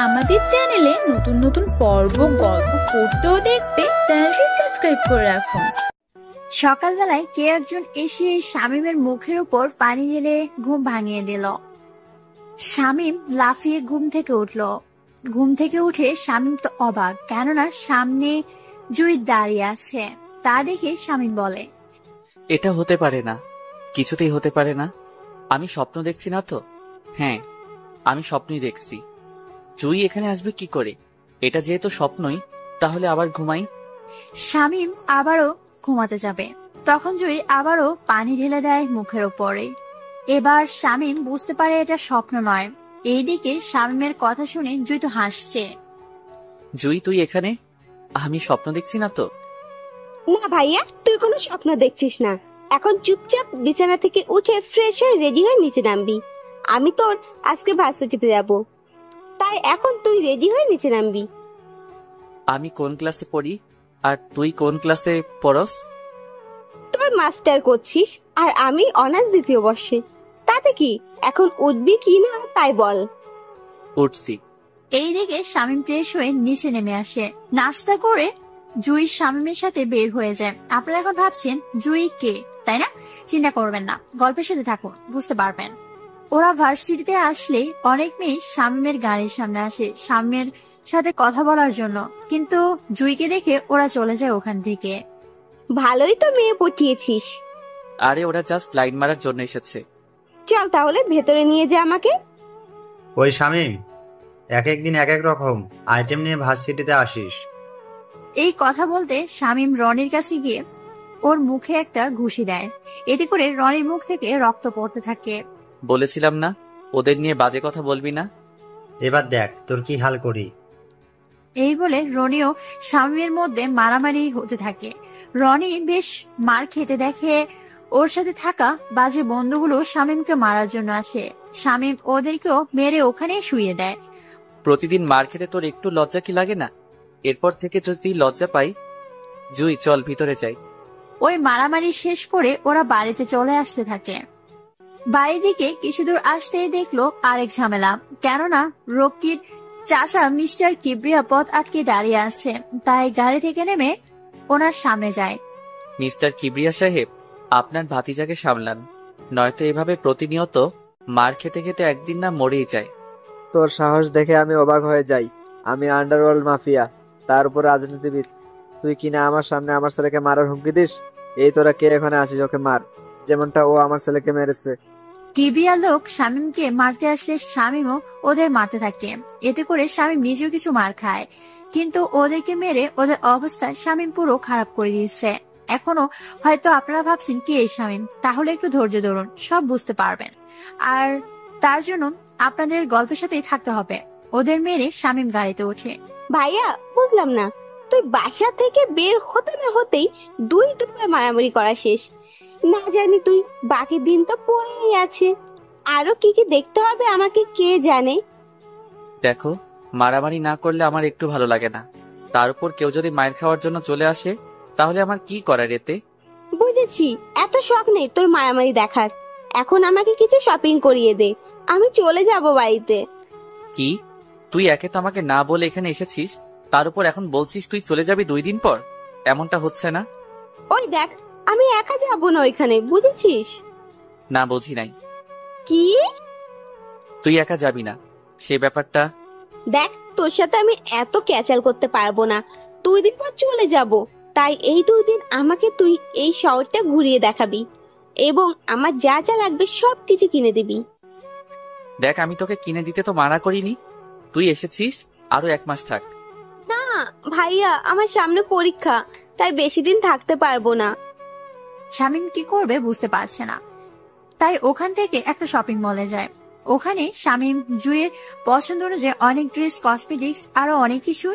আমাদের চ্যানেলে নতুন নতুন পর্ব গল্প পড়তে ও দেখতে চ্যানেলটি সাবস্ক্রাইব করে রাখুন। সকালবেলায় কে একজন এসে শামীমের মুখের উপর পানি ঢেলে ঘুম ভাঙিয়ে দিল। শামীম লাফিয়ে ঘুম থেকে উঠল। ঘুম থেকে উঠে শামীম তো অবাক, কেননা সামনে জুই দাঁড়িয়ে আছে। তা দেখে শামীম বলে, এটা হতে পারে না, কিছুতেই হতে পারে না। আমি স্বপ্ন দেখছি না তো? হ্যাঁ, আমি স্বপ্নই দেখছি। জুই এখানে আসবে কি করে? এটা যেহেতু স্বপ্নই, তাহলে আবার ঘুমাই। শামীম আবারও ঘুমাতে যাবে, তখন জুই আবারও পানি ঢেলে দেয় মুখের উপরে। এবার শামীম বুঝতে পারে এটা স্বপ্ন নয়। এইদিকে শামীমের কথা শুনে জুই তো হাসছে। জুই, তুই এখানে? আমি স্বপ্ন দেখছি না তো? না ভাইয়া, তুই কোনো স্বপ্ন দেখছিস না। এখন চুপচাপ বিছানা থেকে উঠে ফ্রেশ হয়ে রেডি হয়ে নিচে নামবি। আমি তোর আজকে ভার্সিটিতে যাব, তাই এখন তুই রেডি হয়ে নিচে নামবি। আমি কোন ক্লাসে পড়ি আর তুই কোন ক্লাসে পড়স? তোর মাস্টার করছিস আর আমি অনার্স দ্বিতীয় বর্ষে। তাতে কি, এখন উঠবি কি না তাই বল। উঠছি। এইদিকে শামীম ফ্রেশ হয়ে নিচে নেমে আসে। নাস্তা করে জুই শামীমের সাথে বের হয়ে যায়। আপনারা এখন ভাবছেন জুই কে, তাই না? চিন্তা করবেন না, গল্পের সাথে থাকুন, বুঝতে পারবেন। ওরা ভার্সিটিতে আসলে অনেক মেয়ে শামীমের গাড়ির সামনে আসে শামীমের সাথে কথা বলার জন্য, কিন্তু জুইকে দেখে ওরা চলে যায় ওখান থেকে। ভালোই তো মেয়ে পটিয়েছিস। আরে ওরা জাস্ট লাইন মারার জন্য এসেছে। চল তাহলে ভেতরে নিয়ে যা আমাকে। ওই শামীম, এক এক দিন এক এক রকম আইটেম নিয়ে ভার্সিটিতে আসিস। এই কথা বলতে শামীম রনির কাছে গিয়ে ওর মুখে একটা ঘুষি দেয়। এতে করে রনির মুখ থেকে রক্ত পড়তে থাকে। বলেছিলাম না ওদের নিয়ে বাজে কথা বলবি না। এবার দেখ তোর কি হাল করি। এই বলে রনিও শামীমের মধ্যে মারামারি হতে থাকে। রনি বেশ মার খেতে দেখে ওর সাথে থাকা বাজে বন্ধুগুলো শামীমকে মারার জন্য আসে। শামীম ওদেরকেও মেরে ওখানে শুইয়ে দেয়। প্রতিদিন মার খেতে তোর একটু লজ্জা কি লাগে না? এরপর থেকে যদি লজ্জা পাই, জুই চল ভিতরে যাই। ওই মারামারি শেষ করে ওরা বাড়িতে চলে আসতে থাকে। বাড়ির দিকে কিছু দূর আসতেই দেখলো আরেক ঝামেলা, কেননা রকির চাচা মিস্টার কিবরিয়া পথ আটকে দাঁড়িয়ে আছে। তাই গাড়ি থেকে নেমে ওনার সামনে যায়। মিস্টার কিবরিয়া সাহেব, আপনার ভাতিজাকে সামলান, নয়তো এভাবে প্রতিনিয়ত মার খেতে খেতে একদিন না মরেই যায়। তোর সাহস দেখে আমি অবাক হয়ে যাই। আমি আন্ডারওয়ার্ল্ড মাফিয়া, তার উপর রাজনীতিবিদ। তুই কিনা আমার সামনে আমার ছেলেকে মারার হুমকি দিস? এই তোরা কে এখানে আসিস? ওকে মার, যেমনটা ও আমার ছেলেকে মেরেছে। কিবরিয়া লোক শামীমকে মারতে আসলে শামীমও ওদের মারতে থাকে। এতে করে শামীম নিজেও কিছু মার খায়, কিন্তু ওদেরকে মেরে ওদের অবস্থা শামীম পুরো খারাপ করে দিয়েছে। এখনো হয়তো আপনারা ভাবছেন কে এই শামীম, তাহলে একটু ধৈর্য ধরুন, সব বুঝতে পারবেন। আর তার জন্য আপনাদের গল্পের সাথেই থাকতে হবে। ওদের মেরে শামীম গাড়িতে ওঠে। ভাইয়া, বুঝলাম না, তুই বাসা থেকে বের হতে না হতেই দুইবার মারামারি করা শেষ। না জানি তুই বাকি দিন তো পড়েই আছে। আরো কি কি দেখতে হবে আমাকে কে জানে। দেখো, মারামারি না করলে আমার একটু ভালো লাগে না। তার উপর কেউ যদি মায়ের খাওয়ার জন্য চলে আসে, তাহলে আমার কি করার এতে? বুঝেছি, এত শখ নেই তোর মারামারি দেখার। এখন আমাকে কিছু শপিং করিয়ে দে, আমি চলে যাব বাড়িতে। কি? তুই একে তো আমাকে না বলে এখানে এসেছিস, তার উপর এখন বলছিস তুই চলে যাবি 2 দিন পর? এমনটা হচ্ছে না। ওই দেখ, আমি একা যাব না ওইখানে, বুঝেছিস? না, বুঝি নাই। কি? তুই একা যাবি না, সেই ব্যাপারটা। দেখ, তোর সাথে আমি এত ক্যাচাল করতে পারবো না। 2 দিন পর চলে যাব, তাই এই 2 দিন আমাকে তুই এই শহরটা ঘুরিয়ে দেখাবি এবং আমার যা যা লাগবে সবকিছু কিনে দিবি। দেখ, আমি তোকে কিনে দিতে তো মানা করিনি। তুই এসেছিস, আরো 1 মাস থাক। না ভাইয়া, আমার সামনে পরীক্ষা, তাই বেশি দিন থাকতে পারবো না। শামীম কি করবে বুঝতে পারছে না, তাই ওখান থেকে একটা শপিং মলে যায়। ওখানে শামীম জুয়ের পছন্দ অনুযায়ী অনেক ড্রেস, কসমেটিক্স আরো অনেক কিছু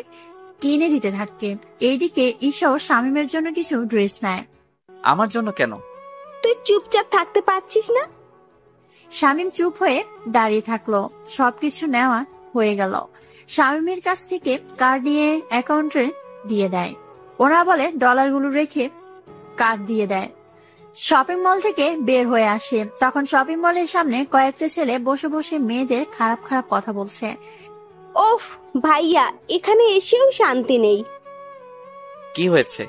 কিনে দিতে থাকে। এইদিকে ঈশাও শামীমের জন্য কিছু ড্রেস নেয়। আমার জন্য কেন? তুই চুপচাপ থাকতে পারছিস না? শামীম চুপ হয়ে দাঁড়িয়ে থাকলো। সবকিছু নেওয়া হয়ে গেল। শামীমের কাছ থেকে কার্ড নিয়ে অ্যাকাউন্টে দিয়ে দেয়। ওরা বলে ডলারগুলো রেখে কার্ড দিয়ে দেয়। শপিং মল থেকে বের হয়ে আসে, তখন শপিং মলের সামনে কয়েকটা ছেলে বসে বসে মেয়েদের খারাপ খারাপ কথা বলছে। ওফ ভাইয়া, এখানে এসেও শান্তি নেই। কি হয়েছে?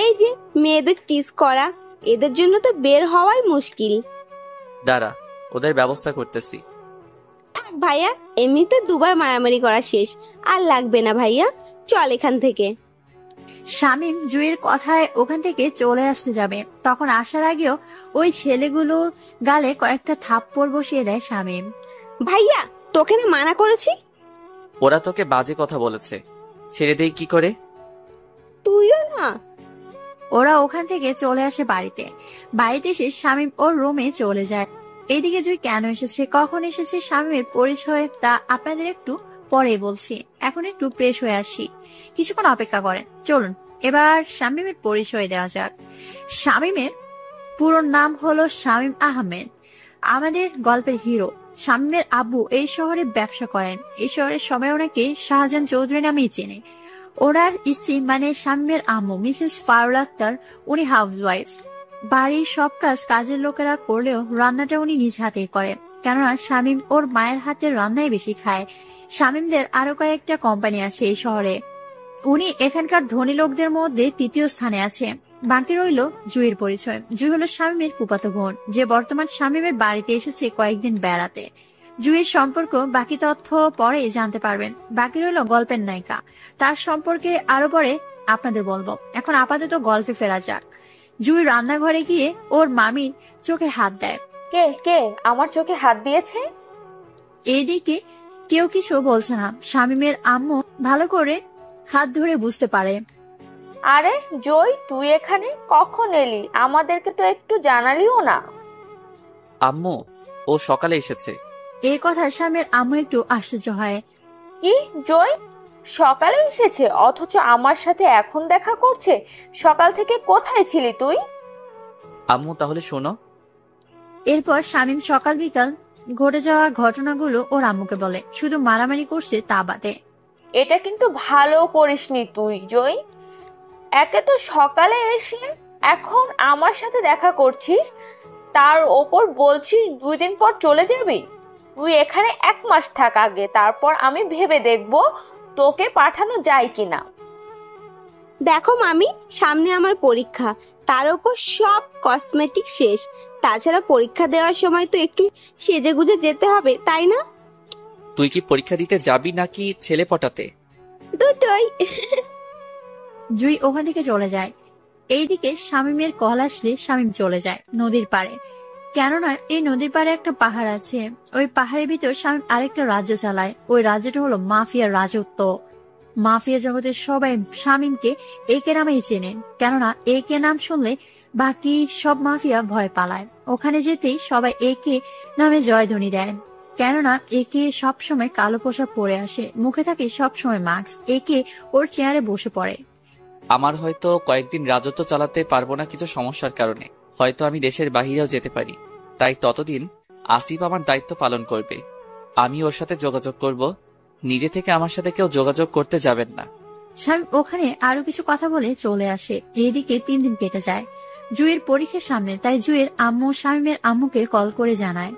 এই যে মেয়েদের টিজ করা, এদের জন্য তো বের হওয়াই মুশকিল। দাঁড়া, ওদের ব্যবস্থা করতেছি। থাক ভাইয়া, এমনিতে দুবার মারামারি করা শেষ, আর লাগবে না ভাইয়া, চল এখান থেকে। শামীম জুইয়ের কথায় ওখান থেকে চলে আসতে যাবে, তখন আসার আগেও ওই ছেলেগুলোর গালে কয়েকটা থাপ্পড় বসিয়ে দেয় শামীম। ভাইয়া, তোকে না মানা করেছি। ওরা তোকে বাজে কথা বলেছে, ছেড়ে দেই কি করে? তুইও না। ওরা ওখান থেকে চলে আসে বাড়িতে। বাড়িতে এসে শামীম ওর রুমে চলে যায়। এদিকে জুই কেন এসেছে, কখন এসেছে, শামীমের পরিচয় তা আপনাদের একটু পরে বলছি। এখন একটু ফ্রেশ হয়ে আসি, কিছুক্ষণ অপেক্ষা করেন। চলুন এবার শামীমের পরিচয় দেওয়া যাক। শামীমের পুরো নাম হলো শামীম আহমেদ, আমাদের গল্পের হিরো। শামীমের আব্বু এই শহরে ব্যবসা করেন। এই শহরের সবাই ওনাকে শাহজাহান চৌধুরী নামেই চেনে। ওনার স্ত্রী মানে শামীমের আম্মু মিসেস ফারুল আক্তার, উনি হাউসওয়াইফ। বাড়ির সব কাজ কাজের লোকেরা করলেও রান্নাটা উনি নিজ হাতেই করে, কেননা শামীম ওর মায়ের হাতের রান্নাই বেশি খায়। শামীমদের আরো কয়েকটা কোম্পানি আছে এই শহরে। উনি এখানকার ধনী লোকদের মধ্যে তৃতীয় স্থানে আছে। বাকি রইল জুইয়ের পরিচয়। জুই হলো শামীমের ফুফাতো বোন, যে বর্তমান শামীমের বাড়িতে এসেছে কয়েকদিন বেড়াতে। জুইয়ের সম্পর্ক বাকি তথ্য পরে জানতে পারবেন। বাকি রইল গল্পের নায়িকা, তার সম্পর্কে আরো পরে আপনাদের বলবো। এখন আপাতত গল্পে ফেরা যাক। জুই রান্নাঘরে গিয়ে ওর মামির চোখে হাত দেয়। কে কে আমার চোখে হাত দিয়েছে? এইদিকে কেউ কিছু বলছে না। শামীমের আম্মু ভালো করে হাত ধরে বুঝতে পারে। আরে জয়, তুই এখানে কখন এলি? আমাদেরকে তো একটু জানালিও না। আম্মু, ও সকালে এসেছে। এই কথা শামীমের আম্মু একটু আশ্চর্য হয়। কি জয়, সকালে এসেছে অথচ আমার সাথে এখন দেখা করছে? সকাল থেকে কোথায় ছিলি তুই? আম্মু তাহলে শোনো। এরপর শামীম সকাল বিকাল ঘটে যাওয়া ঘটনাগুলো ওর আম্মুকে বলে, শুধু মারামারি করছে তা বাদে। এটা কিন্তু ভালো করিসনি তুই জয়। একে তো সকালে এসে এখন আমার সাথে দেখা করছিস, তার ওপর বলছিস 2 দিন পর চলে যাবি। তুই এখানে 1 মাস থাক আগে, তারপর আমি ভেবে দেখব তোকে পাঠানো যায় কিনা। দেখো মামি, সামনে আমার পরীক্ষা, তার উপর সব কসমেটিক শেষ। তাছাড়া পরীক্ষা দেওয়ার সময় তো একটু সেজে গুজে যেতে হবে, তাই না? তুই কি পরীক্ষা দিতে যাবি নাকি ছেলে পটাতে? দুটোই। জুই ওখান থেকে চলে যায়। এইদিকে শামীমের কল আসলে শামীম চলে যায় নদীর পাড়ে, কেননা এই নদীর পাড়ে একটা পাহাড় আছে। ওই পাহাড়ের ভিতর শামীম আরেকটা রাজ্য চালায়। ওই রাজ্যটা হলো মাফিয়ার রাজত্ব। মাফিয়া জগতের সবাই শামীমকে একে নামেই চেনেন, কেননা একে নাম শুনলে বাকি সব মাফিয়া ভয় পালায়। ওখানে যেতেই সবাই একে নামে জয়ধ্বনি দেয়, কেননা একে সবসময় কালো পোশাক পরে আসে, মুখে থাকে সবসময় মাস্ক। একে ওর চেয়ারে বসে পড়ে। আমার হয়তো কয়েকদিন রাজত্ব চালাতে পারবো না কিছু সমস্যার কারণে, হয়তো আমি দেশের বাহিরেও যেতে পারি। তাই ততদিন আসিফ আমার দায়িত্ব পালন করবে, আমি ওর সাথে যোগাযোগ করব। নিজে থেকে আমার সাথে কেউ যোগাযোগ করতে যাবেন না। শামীম ওখানে আরো কিছু কথা বলে চলে আসে। এইদিকে 3 দিন কেটে যায়। জুয়ের পরীক্ষার সামনে, তাই জুয়ের আম্মু শামীমের আম্মুকে কল করে জানায়,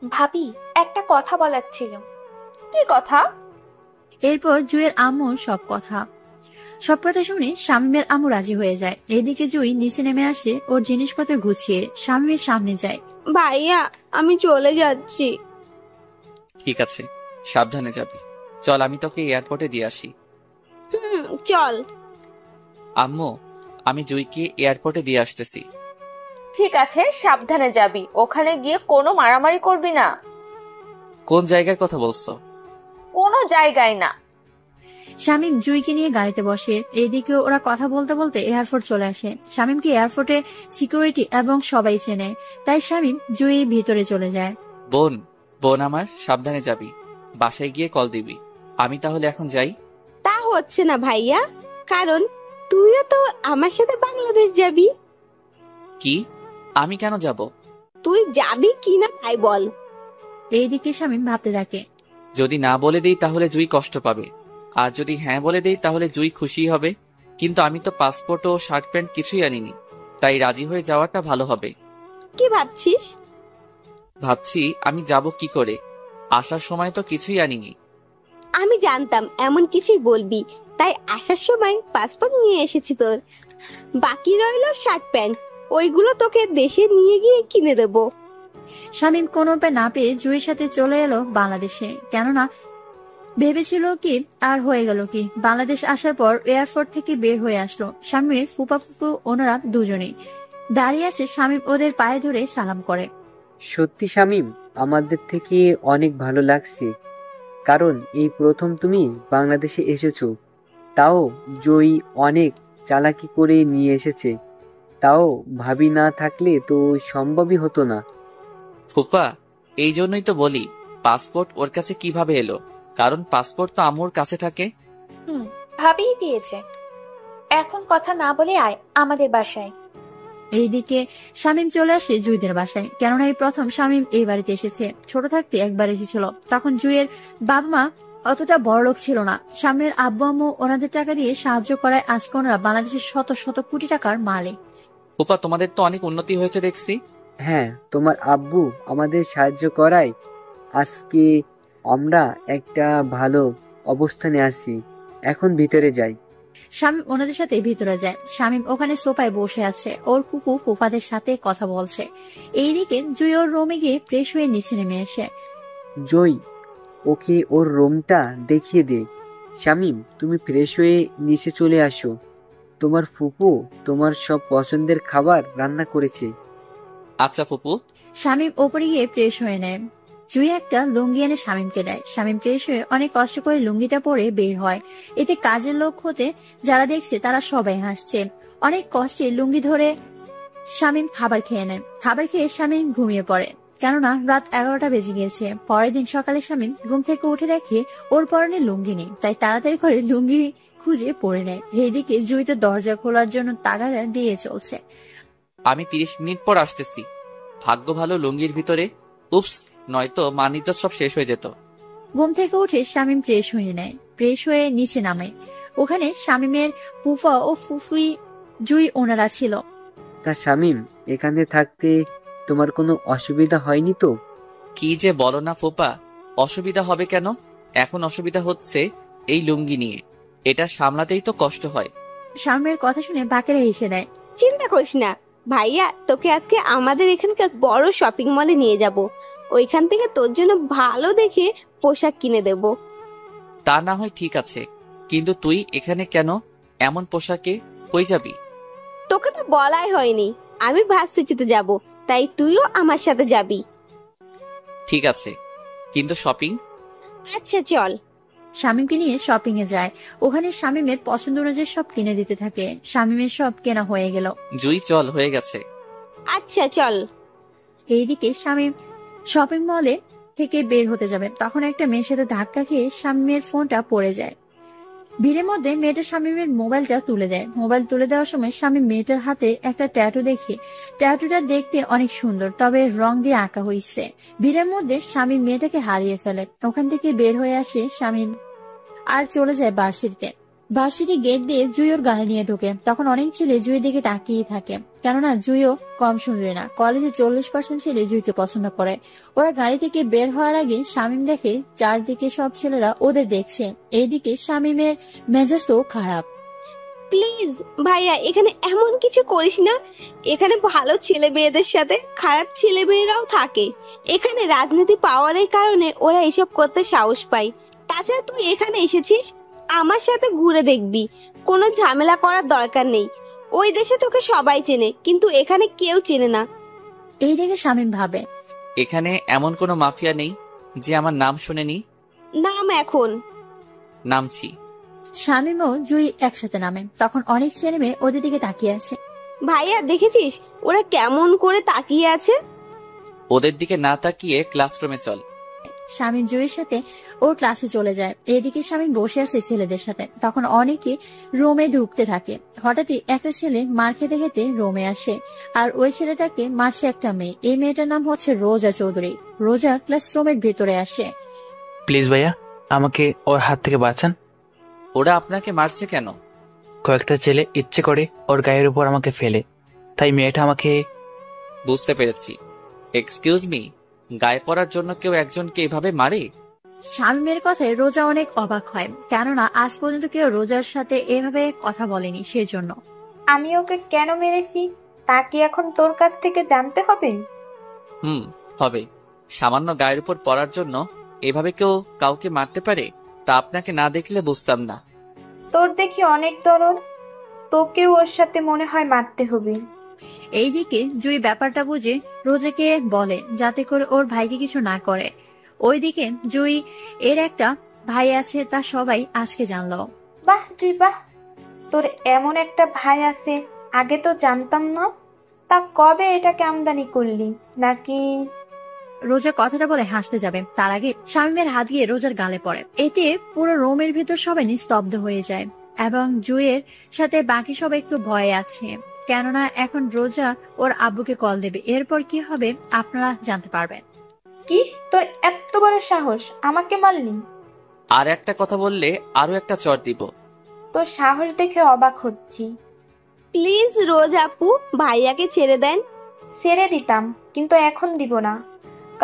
ভাবি একটা কথা বলার ছিল। কি কথা? এরপর জুয়ের আম্মু সব কথা শুনে শামীমের আম্মু রাজি হয়ে যায়। এদিকে জুই নিচে নেমে আসে, ওর জিনিসপত্র গুছিয়ে শামীমের সামনে যায়। ভাইয়া, আমি চলে যাচ্ছি। ঠিক আছে, সাবধানে যাবি। চল আমি তোকে এয়ারপোর্টে দিয়ে আসি। চল। আম্মু, আমি জুইকে এয়ারপোর্টে দিয়ে আসতেছি। ঠিক আছে, সাবধানে যাবি। ওখানে গিয়ে কোনো মারামারি করবি না। কোন জায়গার কথা বলছো? কোনো জায়গায় না। শামীম জুইকে নিয়ে গাড়িতে বসে। এইদিকে ওরা কথা বলতে বলতে এয়ারপোর্ট চলে আসে। শামীমকে এয়ারপোর্টে সিকিউরিটি এবং সবাই চেনে, তাই শামীম জুই ভিতরে চলে যায়। বোন আমার, সাবধানে যাবি। বাসায় গিয়ে কল দিবি। আমি তাহলে এখন যাই। তা হচ্ছে না ভাইয়া, কারণ তুইও তো আমার সাথে বাংলাদেশ যাবি। কি? আমি কেন যাব? তুই যাবি কিনা তাই বল। এইদিকে শামীম ভাবতে থাকে, যদি না বলে দেই তাহলে জুই কষ্ট পাবে, আর যদি হ্যাঁ বলে দেই তাহলে জুই খুশি হবে। কিন্তু আমি তো পাসপোর্ট ও শার্ট প্যান্ট কিছুই আনিনি, তাই রাজি হয়ে যাওয়াটা ভালো হবে। কি ভাবছিস? ভাবছি আমি যাব কি করে, আসার সময় তো কিছুই আনিনি। আমি জানতাম এমন কিছুই বলবি, তাই আসার সময় পাসপোর্ট নিয়ে এসেছি তোর। বাকি রইলো শার্ট প্যান্ট, ওইগুলো তোকে দেশে নিয়ে গিয়ে কিনে দেবো। শামীম কোনো উপায় না পেয়ে জুঁইয়ের সাথে চলে এলো বাংলাদেশে। কেননা ভেবেছিল কি আর হয়ে গেল কি, বাংলাদেশ আসার পর এয়ারপোর্ট থেকে বের হয়ে আসলো। শামীমের ফুপা ফুফু ওনারা দুজনেই দাঁড়িয়ে আছে। শামীম ওদের পায়ে ধরে সালাম করে। সত্যি শামীম, আমাদের থেকে অনেক ভালো লাগছে, কারণ এই প্রথম তুমি বাংলাদেশে এসেছো, তাও জয়ী অনেক চালাকি করে নিয়ে এসেছে, তাও ভাবি না থাকলে তো সম্ভবই হতো না। ফুপা, এই জন্যই তো বলি পাসপোর্ট ওর কাছে কিভাবে এলো, কারণ পাসপোর্ট তো আম্মুর কাছে থাকে। ভাবিই দিয়েছে। এখন কথা না বলে আয় আমাদের বাসায়। এইদিকে শামীম চলে আসে জুইদের বাসায়। কেননা এই প্রথম শামীম এই বাড়িতে এসেছে। ছোট থাকতে একবার এসেছিল, তখন জুইয়ের বাবা মা অতটা বড়লোক ছিল না। শামীমের আব্বু আম্মু ওনাদের টাকা দিয়ে সাহায্য করায় আজকে ওনারা বাংলাদেশের শত শত কোটি টাকার মালিক। ফুপা, তোমাদের তো অনেক উন্নতি হয়েছে দেখছি। হ্যাঁ, তোমার আব্বু আমাদের সাহায্য করায় আজকে আমরা একটা ভালো অবস্থানে আছি। এখন ভিতরে যাই। শামীম ওনাদের সাথে ভিতরে যায়। শামীম ওখানে সোফায় বসে আছে, ওর ফুপু ফুফাদের সাথে কথা বলছে। এইদিকে জুই ওর রুমে গিয়ে ফ্রেশ হয়ে নিচে নেমে আসে। জয়, ওকে ওর রুমটা দেখিয়ে দে। শামীম, তুমি ফ্রেশ হয়ে নিচে চলে আসো, তোমার ফুপু তোমার সব পছন্দের খাবার রান্না করেছে। আচ্ছা ফুপু। শামীম ওপরে গিয়ে ফ্রেশ হয়ে নেয়। জুই একটা লুঙ্গি এনে শামীমকে দেয়। শামীম ফ্রেশ হয়ে অনেক কষ্ট করে লুঙ্গিটা পরে বের হয়। এতে কাজের লোক হতে যারা দেখছে তারা সবাই হাসছে। অনেক কষ্টে লুঙ্গি ধরে শামীম খাবার খেয়ে নেয়। খাবার খেয়ে শামীম ঘুমিয়ে পড়ে, কেননা রাত 11টা বেজে গিয়েছে। পরের দিন সকালে শামীম ঘুম থেকে উঠে দেখে ওর পরনে লুঙ্গি নেই, তাই তাড়াতাড়ি করে লুঙ্গি খুঁজে পড়ে নেয়। এইদিকে জুই তো দরজা খোলার জন্য তাগাদা দিয়ে চলছে। আমি 30 মিনিট পর আসতেছি। ভাগ্য ভালো লুঙ্গির ভিতরে, উপস, নয়তো মানিজ্য সব শেষ হয়ে যেত। ঘুম থেকে উঠে শামীম ফ্রেশ হয়ে নেয়। ফ্রেশ হয়ে নিচে নামে। ওখানে শামীমের ফুফা ও ফুফুই জুই ওনারা ছিল। তা শামীম, এখানে থাকতে তোমার কোনো অসুবিধা হয়নি তো? কি যে বলো না ফুপা, অসুবিধা হবে কেন? এখন অসুবিধা হচ্ছে এই লুঙ্গি নিয়ে, এটা সামলাতেই তো কষ্ট হয়। শামীমের কথা শুনে বাকেরা হেসে দেয়। চিন্তা করিস না ভাইয়া, তোকে আজকে আমাদের এখানকার বড় শপিং মলে নিয়ে যাব। ওইখান থেকে তোর জন্য ভালো দেখে পোশাক কিনে দেব। তা না হয় ঠিক আছে, কিন্তু তুই এখানে কেন এমন পোশাকে? কই যাবি? তোকে তো বলাই হয়নি, আমি ভার্সিটিতে যাব, তাই তুইও আমার সাথে যাবি। ঠিক আছে, কিন্তু শপিং? আচ্ছা চল। শামীমকে নিয়ে শপিং এ যায়। ওখানে শামীমের পছন্দ অনুযায়ী সব কিনে দিতে থাকে। শামীমের সব কেনা হয়ে গেল। জুই চল, হয়ে গেছে। আচ্ছা চল। এইদিকে শামীম শপিং মলে থেকে বের হতে যাবে, তখন একটা মেয়ের সাথে ধাক্কা খেয়ে শামীমের ফোনটা পড়ে যায়। ভিড়ের মধ্যে মেয়েটা শামীমের মোবাইলটা তুলে দেয়। মোবাইল তুলে দেওয়ার সময় শামীম মেয়েটার হাতে একটা ট্যাটু দেখে। ট্যাটুটা দেখতে অনেক সুন্দর, তবে রং দিয়ে আঁকা হয়েছে। ভিড়ের মধ্যে শামীম মেয়েটাকে হারিয়ে ফেলে। ওখান থেকে বের হয়ে আসে শামীম আর চলে যায় ভার্সিটিতে। ভার্সিটি গেট দিয়ে জুই ওর গাড়ি নিয়ে ঢোকে। তখন অনেক ছেলে জুইয়ের দিকে তাকিয়ে থাকে, কেননা জুইও কম সুন্দরী না। কলেজে 40% ছেলে জুইকে পছন্দ করে। ওরা গাড়ি থেকে বের হওয়ার আগে শামীম দেখে চারদিকে সব ছেলেরা ওদের দেখছে। এইদিকে শামীমের মেজাজ তো খারাপ। প্লিজ ভাইয়া, এখানে এমন কিছু করিস না। এখানে ভালো ছেলে মেয়েদের সাথে খারাপ ছেলে মেয়েরাও থাকে। এখানে রাজনীতি পাওয়ারের কারণে ওরা এসব করতে সাহস পায়। তাছাড়া তুই এখানে এসেছিস, আমার সাথে ঘুরে দেখবি, কোনো ঝামেলা করার দরকার নেই। ওই দেশে তোকে সবাই চেনে, কিন্তু এখানে কেউ চেনে না। এই দেখে শামীম ভাবে, এখানে এমন কোনো মাফিয়া নেই যে আমার নাম শুনেনি। নাম এখন। নামছি। শামীম ও জুই একসাথে নামে। তখন অনেক ছেলে মেয়ে ওদের দিকে তাকিয়ে আছে। ভাইয়া দেখেছিস ওরা কেমন করে তাকিয়ে আছে? ওদের দিকে না তাকিয়ে ক্লাসরুমে চল। শামীম জুইয়ের সাথে ওর ক্লাসে চলে যায়। এদিকে শামীম বসে আছে ছেলেদের সাথে। তখন অনেকে রোমে ঢুকতে থাকে। হঠাৎই একটা ছেলে মার খেতে খেতে রোমে আসে, আর ওই ছেলেটাকে মারছে একটা মেয়ে। এই মেয়েটার নাম হচ্ছে রোজা চৌধুরী। রোজা ক্লাসরুমের ভেতরে আসে। প্লিজ ভাইয়া, আমাকে ওর হাত থেকে বাঁচান। ওরা আপনাকে মারছে কেন? কয়েকটা ছেলে ইচ্ছে করে ওর গায়ের উপর আমাকে ফেলে, তাই মেয়েটা আমাকে। বুঝতে পেরেছি। এক্সকিউজ মি, গায়ে পড়ার জন্য কেউ একজনকে এভাবে মারে? শামীমের কথায় রোজা অনেক অবাক হয়, কেননা আজ পর্যন্ত কেউ রোজার সাথে এভাবে কথা বলেনি। সেজন্য আমি ওকে কেন মেরেছি তা কি এখন তোর কাছ থেকে জানতে হবে? হবে। সামান্য গায়ের উপর পড়ার জন্য এভাবে কেউ কাউকে মারতে পারে? তা আপনাকে না দেখলে বুঝতাম না। তোর দেখি অনেক দরদ, তোকেও ওর সাথে মনে হয় মারতে হবে। এইদিকে জুই ব্যাপারটা বুঝে রোজাকে বলে যাতে করে ওর ভাইকে কিছু না করে। ওইদিকে জুই এর একটা ভাই আছে তা সবাই আজকে জানলো। বাহ জুই বাহ, তোর এমন একটা ভাই আছে আগে তো জানতাম না। তা কবে এটাকে আমদানি করলি নাকি? রোজা কথাটা বলে হাসতে যাবে, তার আগে শামীমের হাত গিয়ে রোজার গালে পড়ে। এতে পুরো রোমের ভিতর সবাই নিস্তব্ধ হয়ে যায় এবং জুইয়ের সাথে বাকি সবাই একটু ভয়ে আছে, কেননা এখন রোজা ওর আব্বুকে কল দেবে। এরপর কি হবে আপনারা জানতে পারবেন। কি তোর এত বড় সাহস আমাকে মারলি? আর একটা কথা বললে আরো একটা চড় দিব। তোর সাহস দেখে অবাক হচ্ছি। প্লিজ রোজ আপু, ভাইয়াকে ছেড়ে দেন। ছেড়ে দিতাম, কিন্তু এখন দিব না,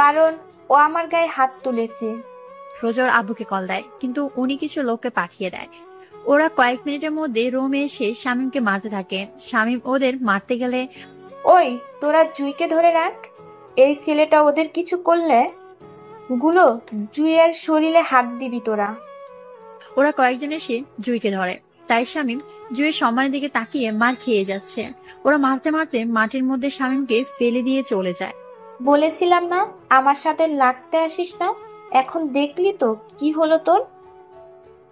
কারণ ও আমার গায়ে হাত তুলেছে। রোজার আব্বুকে কল দেয়, কিন্তু উনি কিছু লোককে পাঠিয়ে দেয়। ওরা কয়েক মিনিটের মধ্যে রোমে এসে শামীমকে মারতে থাকে। শামীম ওদের মারতে গেলে, ওই তোরা জুইকে ধরে রাখ, এই ছেলেটা ওদের কিছু করলে গুলো জুইয়ের শরীরে হাত দিবি তোরা। ওরা কয়েকজন এসে জুইকে ধরে, তাই শামীম জুইয়ের সম্মানের দিকে তাকিয়ে মার খেয়ে যাচ্ছে। ওরা মারতে মারতে মাটির মধ্যে শামীমকে ফেলে দিয়ে চলে যায়। বলেছিলাম না আমার সাথে লাগতে আসিস না, এখন দেখলি তো কি হলো তোর।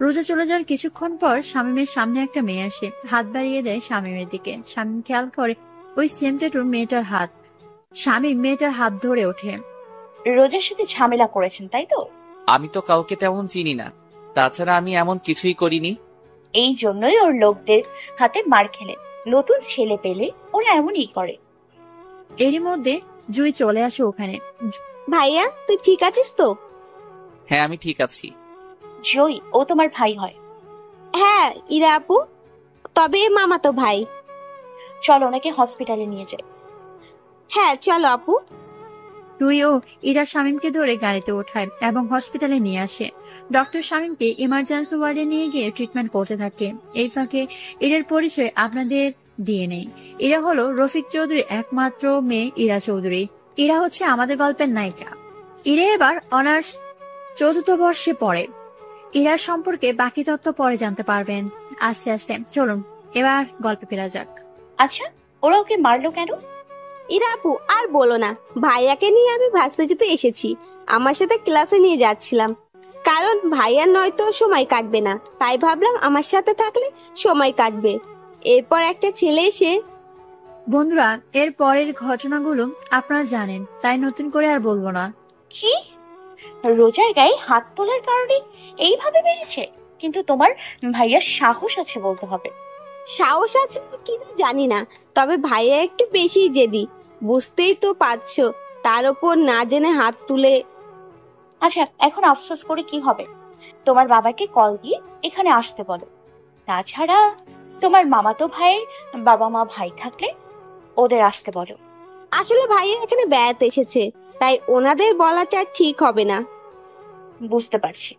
রোজা চলে যাওয়ার কিছুক্ষণ পর শামীমের সামনে একটা মেয়ে আসে, হাত বাড়িয়ে দেয় শামীমের দিকে। শামীম খেয়াল করে ওই সেম ট্যাটুর মেয়েটার হাত। শামীম মেয়েটার হাত ধরে ওঠে। রোজার সাথে ঝামেলা করেছেন তাই তো? আমি তো কাউকে তেমন চিনি না, তাছাড়া আমি এমন কিছুই করিনি। এই জন্যই ওর লোকদের হাতে মার খেলেন। নতুন ছেলে পেলে ওরা এমনই করে। এরই মধ্যে জুই চলে আসে ওখানে। ভাইয়া তুই ঠিক আছিস তো? হ্যাঁ আমি ঠিক আছি। জয়, ও তোমার ভাই হয়? হ্যাঁ ইরা আপু, তবে মামাতো ভাই। চলো ওনাকে হসপিটালে নিয়ে যাই। হ্যাঁ চলো আপু। জুই ও ইরা শামীমকে ধরে গাড়িতে ওঠায় এবং হসপিটালে নিয়ে আসে। ডক্টর শামীমকে ইমার্জেন্সি ওয়ার্ডে নিয়ে গিয়ে ট্রিটমেন্ট করতে থাকে। এই ফাঁকে ইরার পরিচয় আপনাদের দিয়ে নেই। ইরা হলো রফিক চৌধুরীর একমাত্র মেয়ে ইরা চৌধুরী। ইরা হচ্ছে আমাদের গল্পের নায়িকা। ইরা এবার অনার্স 4th বর্ষে পড়ে। ইরার সম্পর্কে বাকি তথ্য পরে জানতে পারবেন আস্তে আস্তে। চলুন এবার গল্পে ফেরা যাক। আচ্ছা, ওরা ওকে মারলো কেন? ইরা আপু আর বলো না, ভাইয়াকে নিয়ে আমি ভার্সিটিতে এসেছি, আমার সাথে ক্লাসে নিয়ে যাচ্ছিলাম, কারণ ভাইয়ার নয়তো সময় কাটবে না, তাই ভাবলাম আমার সাথে থাকলে সময় কাটবে। এরপর একটা ছেলে এসে। বন্ধুরা, এর পরের ঘটনাগুলো আপনারা জানেন, তাই নতুন করে আর বলবো না। কি রোজার গায়ে হাত তোলার কারণে এইভাবে বেড়েছে? কিন্তু তোমার ভাইয়ার সাহস আছে বলতে হবে। সাহস আছে কিনা জানি না, তবে ভাইয়া একটু বেশি জেদি, বুঝতেই তো পারছো, তার উপর না জেনে হাত তুলে। আচ্ছা, এখন আফসোস করে কি হবে? তোমার বাবাকে কল দিয়ে এখানে আসতে বলো। তাছাড়া তোমার মামাতো ভাইয়ের বাবা মা ভাই থাকলে ওদের আসতে বলো। আসলে ভাইয়া এখানে বেড়াতে এসেছে, তাই ওনাদের বলাটা ঠিক হবে না। বুঝতে পারছি।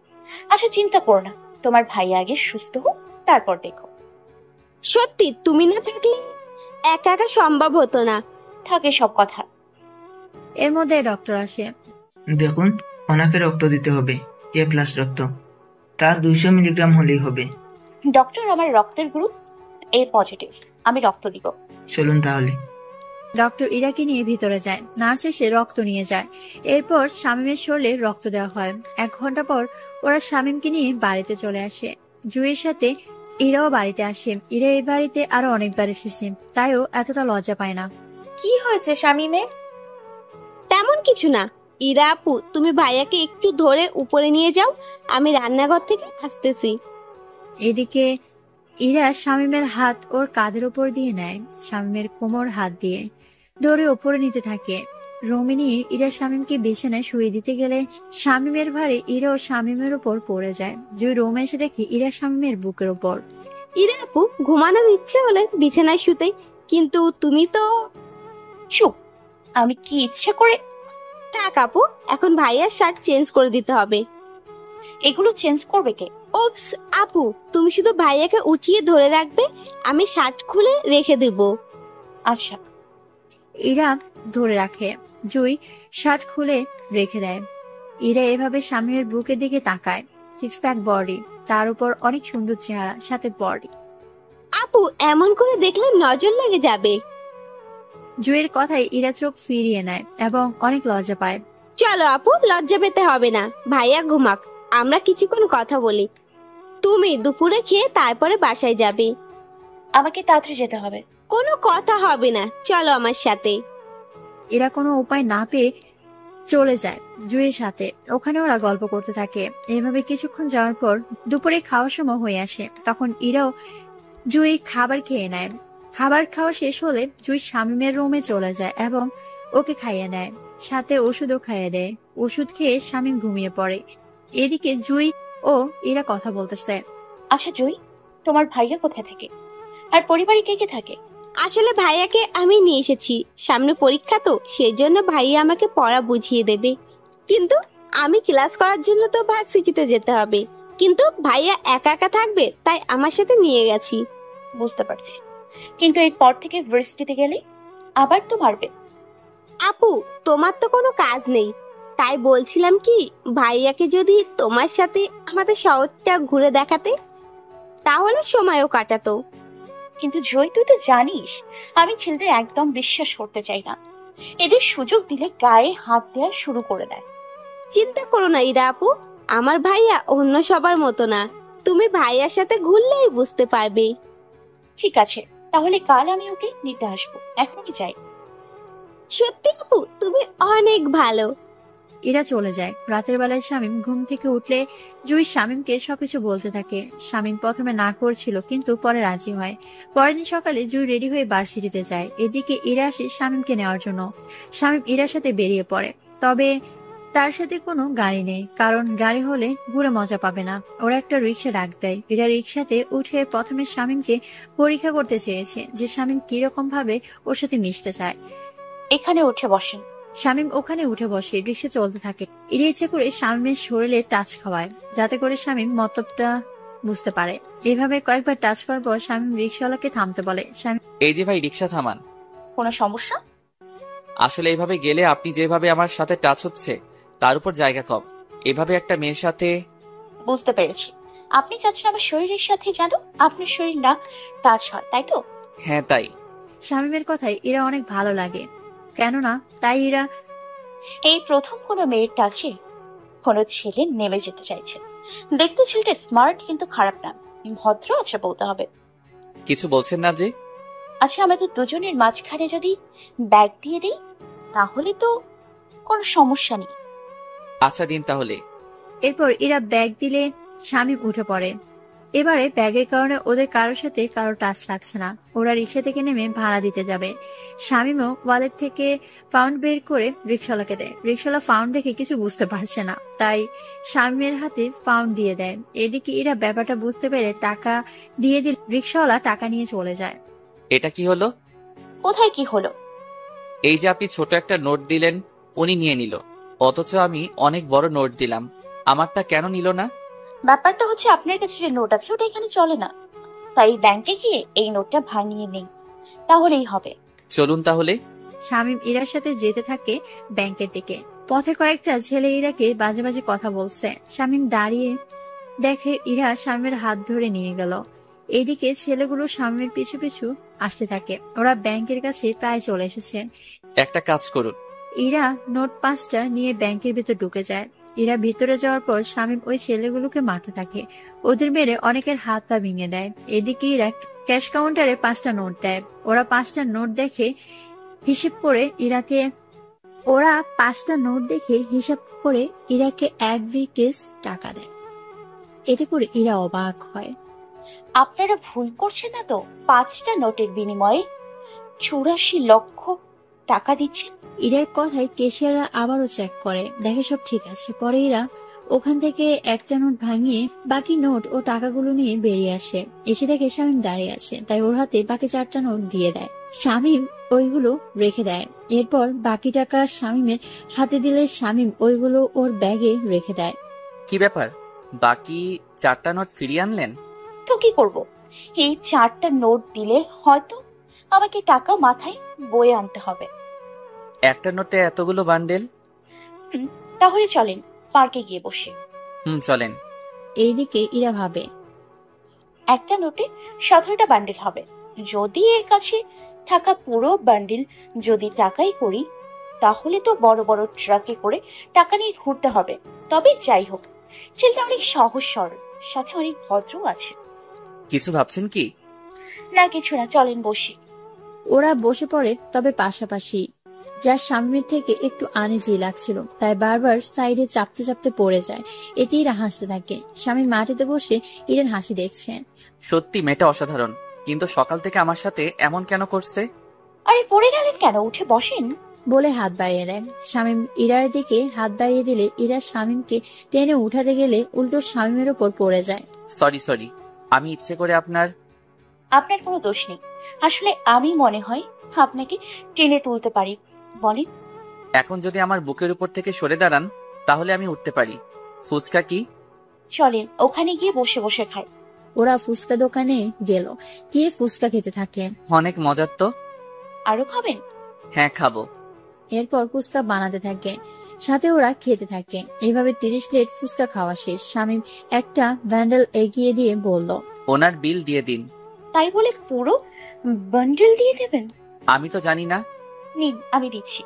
আচ্ছা চিন্তা করো না, তোমার ভাই আগে সুস্থ হোক, তারপর দেখো। সত্যি তুমি না থাকলে একা একা সম্ভব হতো না। থাকে সব কথা। এর মধ্যে ডক্টর আসে। দেখুন, ওনাকে রক্ত দিতে হবে, A+ রক্ত, তা 200 মিলিগ্রাম হলেই হবে। ডক্টর, আমার রক্তের গ্রুপ A+, আমি রক্ত দিব। চলুন তাহলে। ডক্টর ইরাকে নিয়ে ভিতরে যায়, নার্স এসে রক্ত নিয়ে যায়। এরপর শামীমের শরীরে রক্ত দেওয়া হয়। 1 ঘন্টা পর ওরা শামীমকে নিয়ে বাড়িতে চলে আসে। জুয়ের সাথে ইরাও বাড়িতে আসে। ইরা এই বাড়িতে আরো অনেকবার এসেছে, তাইও এতটা লজ্জা পায় না। কি হয়েছে শামীমের? তেমন কিছু না। ইরা আপু, তুমি ভাইয়াকে একটু ধরে উপরে নিয়ে যাও, আমি রান্নাঘর থেকে আসতেছি। এদিকে ইরা শামীমের হাত ওর কাঁধের উপর দিয়ে নেয়, শামীমের কোমর হাত দিয়ে ধরে উপরে নিতে থাকে। রুমে নিয়ে ইরা শামীমকে বিছানায় শুয়ে দিতে গেলে শামীমের ভারে ইরা ও শামীমের উপর পড়ে যায়। জুই রুমে এসে দেখে ইরা শামীমের বুকের উপর। ইরা আপু, ঘুমানোর ইচ্ছে হলে বিছানায় শুতে, কিন্তু তুমি তো। চুপ, আমি কি ইচ্ছে করে? থাক আপু, এখন ভাইয়ার শার্ট চেঞ্জ করে দিতে হবে। এগুলো চেঞ্জ করবে কে? ওপস আপু, তুমি শুধু ভাইয়াকে উঠিয়ে ধরে রাখবে, আমি শার্ট খুলে রেখে দেব। আচ্ছা। ইরা ধরে রাখে, জুই শার্ট খুলে রেখে দেয়। ইরা এভাবে শামীমের বুকের দিকে তাকায়। 6 প্যাক বডি, তার উপর অনেক সুন্দর চেহারা, সাথে বডি। আপু এমন করে দেখলে নজর লেগে যাবে। জুইয়ের কথায় ইরা চোখ ফিরিয়ে নেয় এবং অনেক লজ্জা পায়। চলো আপু, লজ্জা পেতে হবে না, ভাইয়া ঘুমাক, আমরা কিছুক্ষণ কথা বলি। তুমি দুপুরে খেয়ে তারপরে বাসায় যাবে। আমাকে তাড়াতাড়ি যেতে হবে। কোনো কথা হবে না, চলো আমার সাথে। এরা কোনো উপায় না পেয়ে চলে যায় জুইয়ের সাথে। ওখানে ওরা গল্প করতে থাকে। এইভাবে কিছুক্ষণ যাওয়ার পর দুপুরে খাওয়ার সময় হয়ে আসে। তখন ইরাও জুই খাবার খেয়ে নেয়। খাবার খাওয়া শেষ হলে জুই শামীমের রুমে চলে যায় এবং ওকে খাইয়ে নেয়, সাথে ওষুধও খাইয়ে দেয়। ওষুধ খেয়ে শামীম ঘুমিয়ে পড়ে। এদিকে জুই ও ইরা কথা বলতেছে। আচ্ছা জুই, তোমার ভাইয়া কোথায় থাকে আর পরিবারে কে কে থাকে? আসলে ভাইয়াকে আমি নিয়ে এসেছি, সামনে পরীক্ষা তো, সেই জন্য ভাইয়া আমাকে পড়া বুঝিয়ে দেবে। কিন্তু আমি ক্লাস করার জন্য তো ভার্সিটিতে যেতে হবে, কিন্তু ভাইয়া একা একা থাকবে, তাই আমার সাথে নিয়ে গেছি। বুঝতে পারছি, কিন্তু এরপর থেকে ভার্সিটিতে গেলে আবার তো মারবে। আপু তোমার তো কোনো কাজ নেই, তাই বলছিলাম কি ভাইয়াকে যদি তোমার সাথে আমাদের শহরটা ঘুরে দেখাতে, তাহলে সময়ও কাটাতো। কিন্তু জয়, তুই তো জানিস আমি ছেলেদের একদম বিশ্বাস করতে চাই না। এদের সুযোগ দিলে গায়ে হাত দেওয়া শুরু করে দেয়। চিন্তা করো না ইরা আপু, আমার ভাইয়া অন্য সবার মতো না, তুমি ভাইয়ার সাথে ঘুরলেই বুঝতে পারবে। ঠিক আছে, তাহলে কাল আমি ওকে নিতে আসবো। এখন কি চাই? সত্যি আপু, তুমি অনেক ভালো। এরা চলে যায়। রাতের বেলায় শামীম ঘুম থেকে উঠলে জুই শামীমকে সবকিছু বলতে থাকে। শামীম প্রথমে না করছিল, কিন্তু পরে রাজি হয়। পরের দিন সকালে জুই রেডি হয়ে ভার্সিটিতে যায়। এদিকে ইরা আসে শামীমকে নেওয়ার জন্য। শামীম ইরার সাথে বেরিয়ে পড়ে, তবে তার সাথে কোনো গাড়ি নেই, কারণ গাড়ি হলে ঘুরে মজা পাবে না। ওরা একটা রিক্সা ডাক দেয়। ইরা রিক্সাতে উঠে প্রথমে শামীমকে পরীক্ষা করতে চেয়েছে যে শামীম কিরকম ভাবে ওর সাথে মিশতে চায়। এখানে উঠে বসেন। শামীম ওখানে উঠে বসে, রিক্সা চলতে থাকে। ইরা ইচ্ছে করে শামীমের শরীরে টাচ খাওয়ায়, যাতে করে শামীম মতলবটা বুঝতে পারে। এইভাবে কয়েকবার টাচ করার পর শামীম রিক্সাওয়ালাকে থামতে বলে। এই যে ভাই, রিক্সা থামান। কোনো সমস্যা? আসলে এইভাবে গেলে আপনি যেভাবে আমার সাথে টাচ হচ্ছে তার উপর জায়গা কম, এভাবে একটা মেয়ের সাথে। বুঝতে পেরেছি, আপনি চাচ্ছেন আমার শরীরের সাথে যেন আপনার শরীর না টাচ হয়, তাই তো? হ্যাঁ তাই। শামীমের কথায় এরা অনেক ভালো লাগে, কেননা তাই এরা এই প্রথম কোনো মেয়ের টাচে কোনো ছেলে নেমে যেতে চাইছে। দেখতে ছেলেটা স্মার্ট, কিন্তু খারাপ না, ভদ্র আছে বলতে হবে। কিছু বলছেন না যে? আচ্ছা, আমাদের দুজনের মাঝখানে যদি ব্যাগ দিয়ে দিই তাহলে তো কোনো সমস্যা নেই। আচ্ছা দিন তাহলে। এরপর এরা ব্যাগ দিলে শামীম উঠে পড়ে। এবারে ব্যাগের কারণে ওদের কারোর সাথে কারো টাচ লাগছে না। ওরা রিক্সা থেকে নেমে ভাড়া দিতে যাবে। শামীমও ওয়ালেট থেকে পাউন্ড বের করে রিক্সাওয়ালাকে দেয়। রিক্সাওয়ালা পাউন্ড দেখে কিছু বুঝতে পারছে না, তাই শামীমের হাতে পাউন্ড দিয়ে দেয়। এদিকে এরা ব্যাপারটা বুঝতে পেরে টাকা দিয়ে দিলে রিক্সাওয়ালা টাকা নিয়ে চলে যায়। এটা কি হলো? কোথায় কি হলো? এই যে আপনি ছোট একটা নোট দিলেন, উনি নিয়ে নিল, অথচ আমি অনেক বড় নোট দিলাম, আমারটা কেন নিল না? ব্যাপারটা হচ্ছে আপনার কাছে যে নোট আছে ওটা এখানে চলে না, তাই ব্যাংকে গিয়ে এই নোটটা ভাঙিয়ে নেই, তাহলেই হবে। চলুন তাহলে। শামীম ইরার সাথে যেতে থাকে ব্যাংকের দিকে। পথে কয়েকটা ছেলে ইরাকে বাজে বাজে কথা বলছে। শামীম দাঁড়িয়ে দেখে ইরা শামীমের হাত ধরে নিয়ে গেল। এদিকে ছেলেগুলো শামীমের পিছু পিছু আসতে থাকে। ওরা ব্যাংকের কাছে প্রায় চলে এসেছে। একটা কাজ করুন। ইরা নোট 5টা নিয়ে ব্যাংকের ভিতর ঢুকে যায়। ইরা ভিতরে যাওয়ার পর শামীম ওই ছেলেগুলোকে মারতে থাকে। ওদের মেরে অনেকের হাত পা ভেঙে দেয়। এদিকে ইরা ক্যাশ কাউন্টারে 5টা নোট দেয়। ওরা 5টা নোট দেখে হিসেব করে ইরাকে 1 ব্রিফকেস টাকা দেয়। এতে করে ইরা অবাক হয়। আপনারা ভুল করছেন না তো? 5টা নোটের বিনিময়ে 84 লক্ষ টাকা দিচ্ছেন। ইরার কথায় কেশিয়াররা আবারও চেক করে, দেখে সব ঠিক আছে। পরে ইরা ওখান থেকে একটা নোট ভাঙিয়ে বাকি নোট ও টাকাগুলো নিয়ে বেরিয়ে আসে। এসে দেখে শামীম দাঁড়িয়ে আছে, তাই ওর হাতে বাকি 4টা নোট দিয়ে দেয়। শামীম ওইগুলো রেখে দেয়। এরপর বাকি টাকা শামীমের হাতে দিলে শামীম ওইগুলো ওর ব্যাগে রেখে দেয়। কি ব্যাপার, বাকি 4টা নোট ফিরিয়ে আনলেন? তো কি করব? এই 4টা নোট দিলে হয়তো আমাকে টাকা মাথায় বয়ে আনতে হবে। একটা নোটে এতগুলো বান্ডেল? তাহলে চলেন পার্কে গিয়ে বসে। চলেন। এইদিকে ইরা ভাবে, একটা নোটে 17টা বান্ডেল হবে। যদি এর কাছে থাকা পুরো বান্ডেল যদি টাকাই করি, তাহলে তো বড় বড় ট্রাকে করে টাকা নিয়ে ঘুরতে হবে। তবে যাই হোক, ছেলেটা অনেক সহজ সরল, সাথে অনেক ভদ্র আছে। কিছু ভাবছেন কি? না কিছু না, চলেন বসি। ওরা বসে পড়ে, তবে পাশাপাশি, যার সামনের থেকে একটু আনইজি লাগছিল, তাই বারবার সাইডে চাপতে চাপতে পড়ে যায়। এতে ইরা হাসতে থাকে। স্বামী মাটিতে বসে ইরার হাসি দেখছেন। সত্যি মেয়েটা অসাধারণ, কিন্তু সকাল থেকে আমার সাথে এমন কেন করছে? আরে পড়ে গেলেন কেন? উঠে বসেন বলে হাত বাড়িয়ে দেয়। শামীম ইরার দিকে হাত বাড়িয়ে দিলে ইরা শামীমকে টেনে উঠাতে গেলে উল্টো শামীমের ওপর পড়ে যায়। সরি, আমি ইচ্ছে করে আপনার কোনো দোষ নেই। আসলে আমি মনে হয় আপনাকে টেনে তুলতে পারি। বলেন। এখন যদি আমার বুকের উপর থেকে সরে দাঁড়ান, তাহলে আমি উঠতে পারি। ফুচকা কি? চলেন ওখানে গিয়ে বসে বসে খাই। ওরা ফুচকা দোকানে গেল, গিয়ে ফুচকা খেতে থাকে। অনেক মজার তো। আরো খাবেন? হ্যাঁ খাবো। এরপর ফুচকা বানাতে থাকে, সাথে ওরা খেতে থাকে। এইভাবে 30 প্লেট ফুচকা খাওয়া শেষ। শামীম একটা ভ্যান্ডেল এগিয়ে দিয়ে বলল, ওনার বিল দিয়ে দিন। তাই বলে পুরো বান্ডেল দিয়ে দেবেন? আমি তো জানি না। নিন, আমি দিচ্ছি।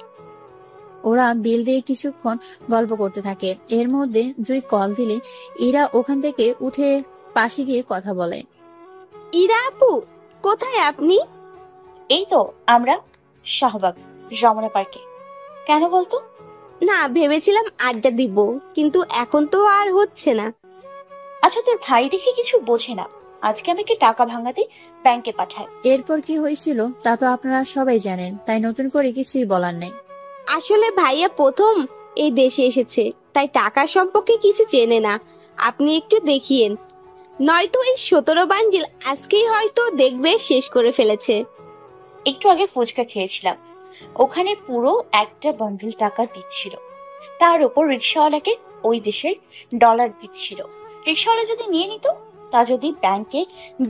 ওরা বিল দিয়ে কিছুক্ষণ গল্প করতে থাকে। এর মধ্যে জুই কল দিলে ইরা ওখান থেকে উঠে পাশে গিয়ে কথা বলে। ইরা আপু, কোথায় আপনি? এই তো আমরা শাহবাগ যমুনা পার্কে। কেন বলতো? না, ভেবেছিলাম আড্ডা দিব, কিন্তু এখন তো আর হচ্ছে না। আচ্ছা, তোর ভাই দেখে কিছু বোঝে না, আজকে আমাকে টাকা ভাঙাতে ব্যাংকে পাঠায়। এরপর কি হয়েছিল তা তো আপনারা সবাই জানেন, তাই নতুন করে কিছুই বলার নেই। আসলে ভাইয়া প্রথম এই দেশে এসেছে, তাই টাকা সম্পর্কে কিছু চেনে না। আপনি একটু দেখিয়েন, নয়তো এই 17 বান্ডিল আজকেই হয়তো দেখবে শেষ করে ফেলেছে। একটু আগে ফুচকা খেয়েছিলাম, ওখানে পুরো একটা বান্ডিল টাকা দিচ্ছিল, তার উপর রিক্সাওয়ালাকে ওই দেশের ডলার দিচ্ছিল। রিক্সাওয়ালা যদি নিয়ে নিত, তা যদি ব্যাংকে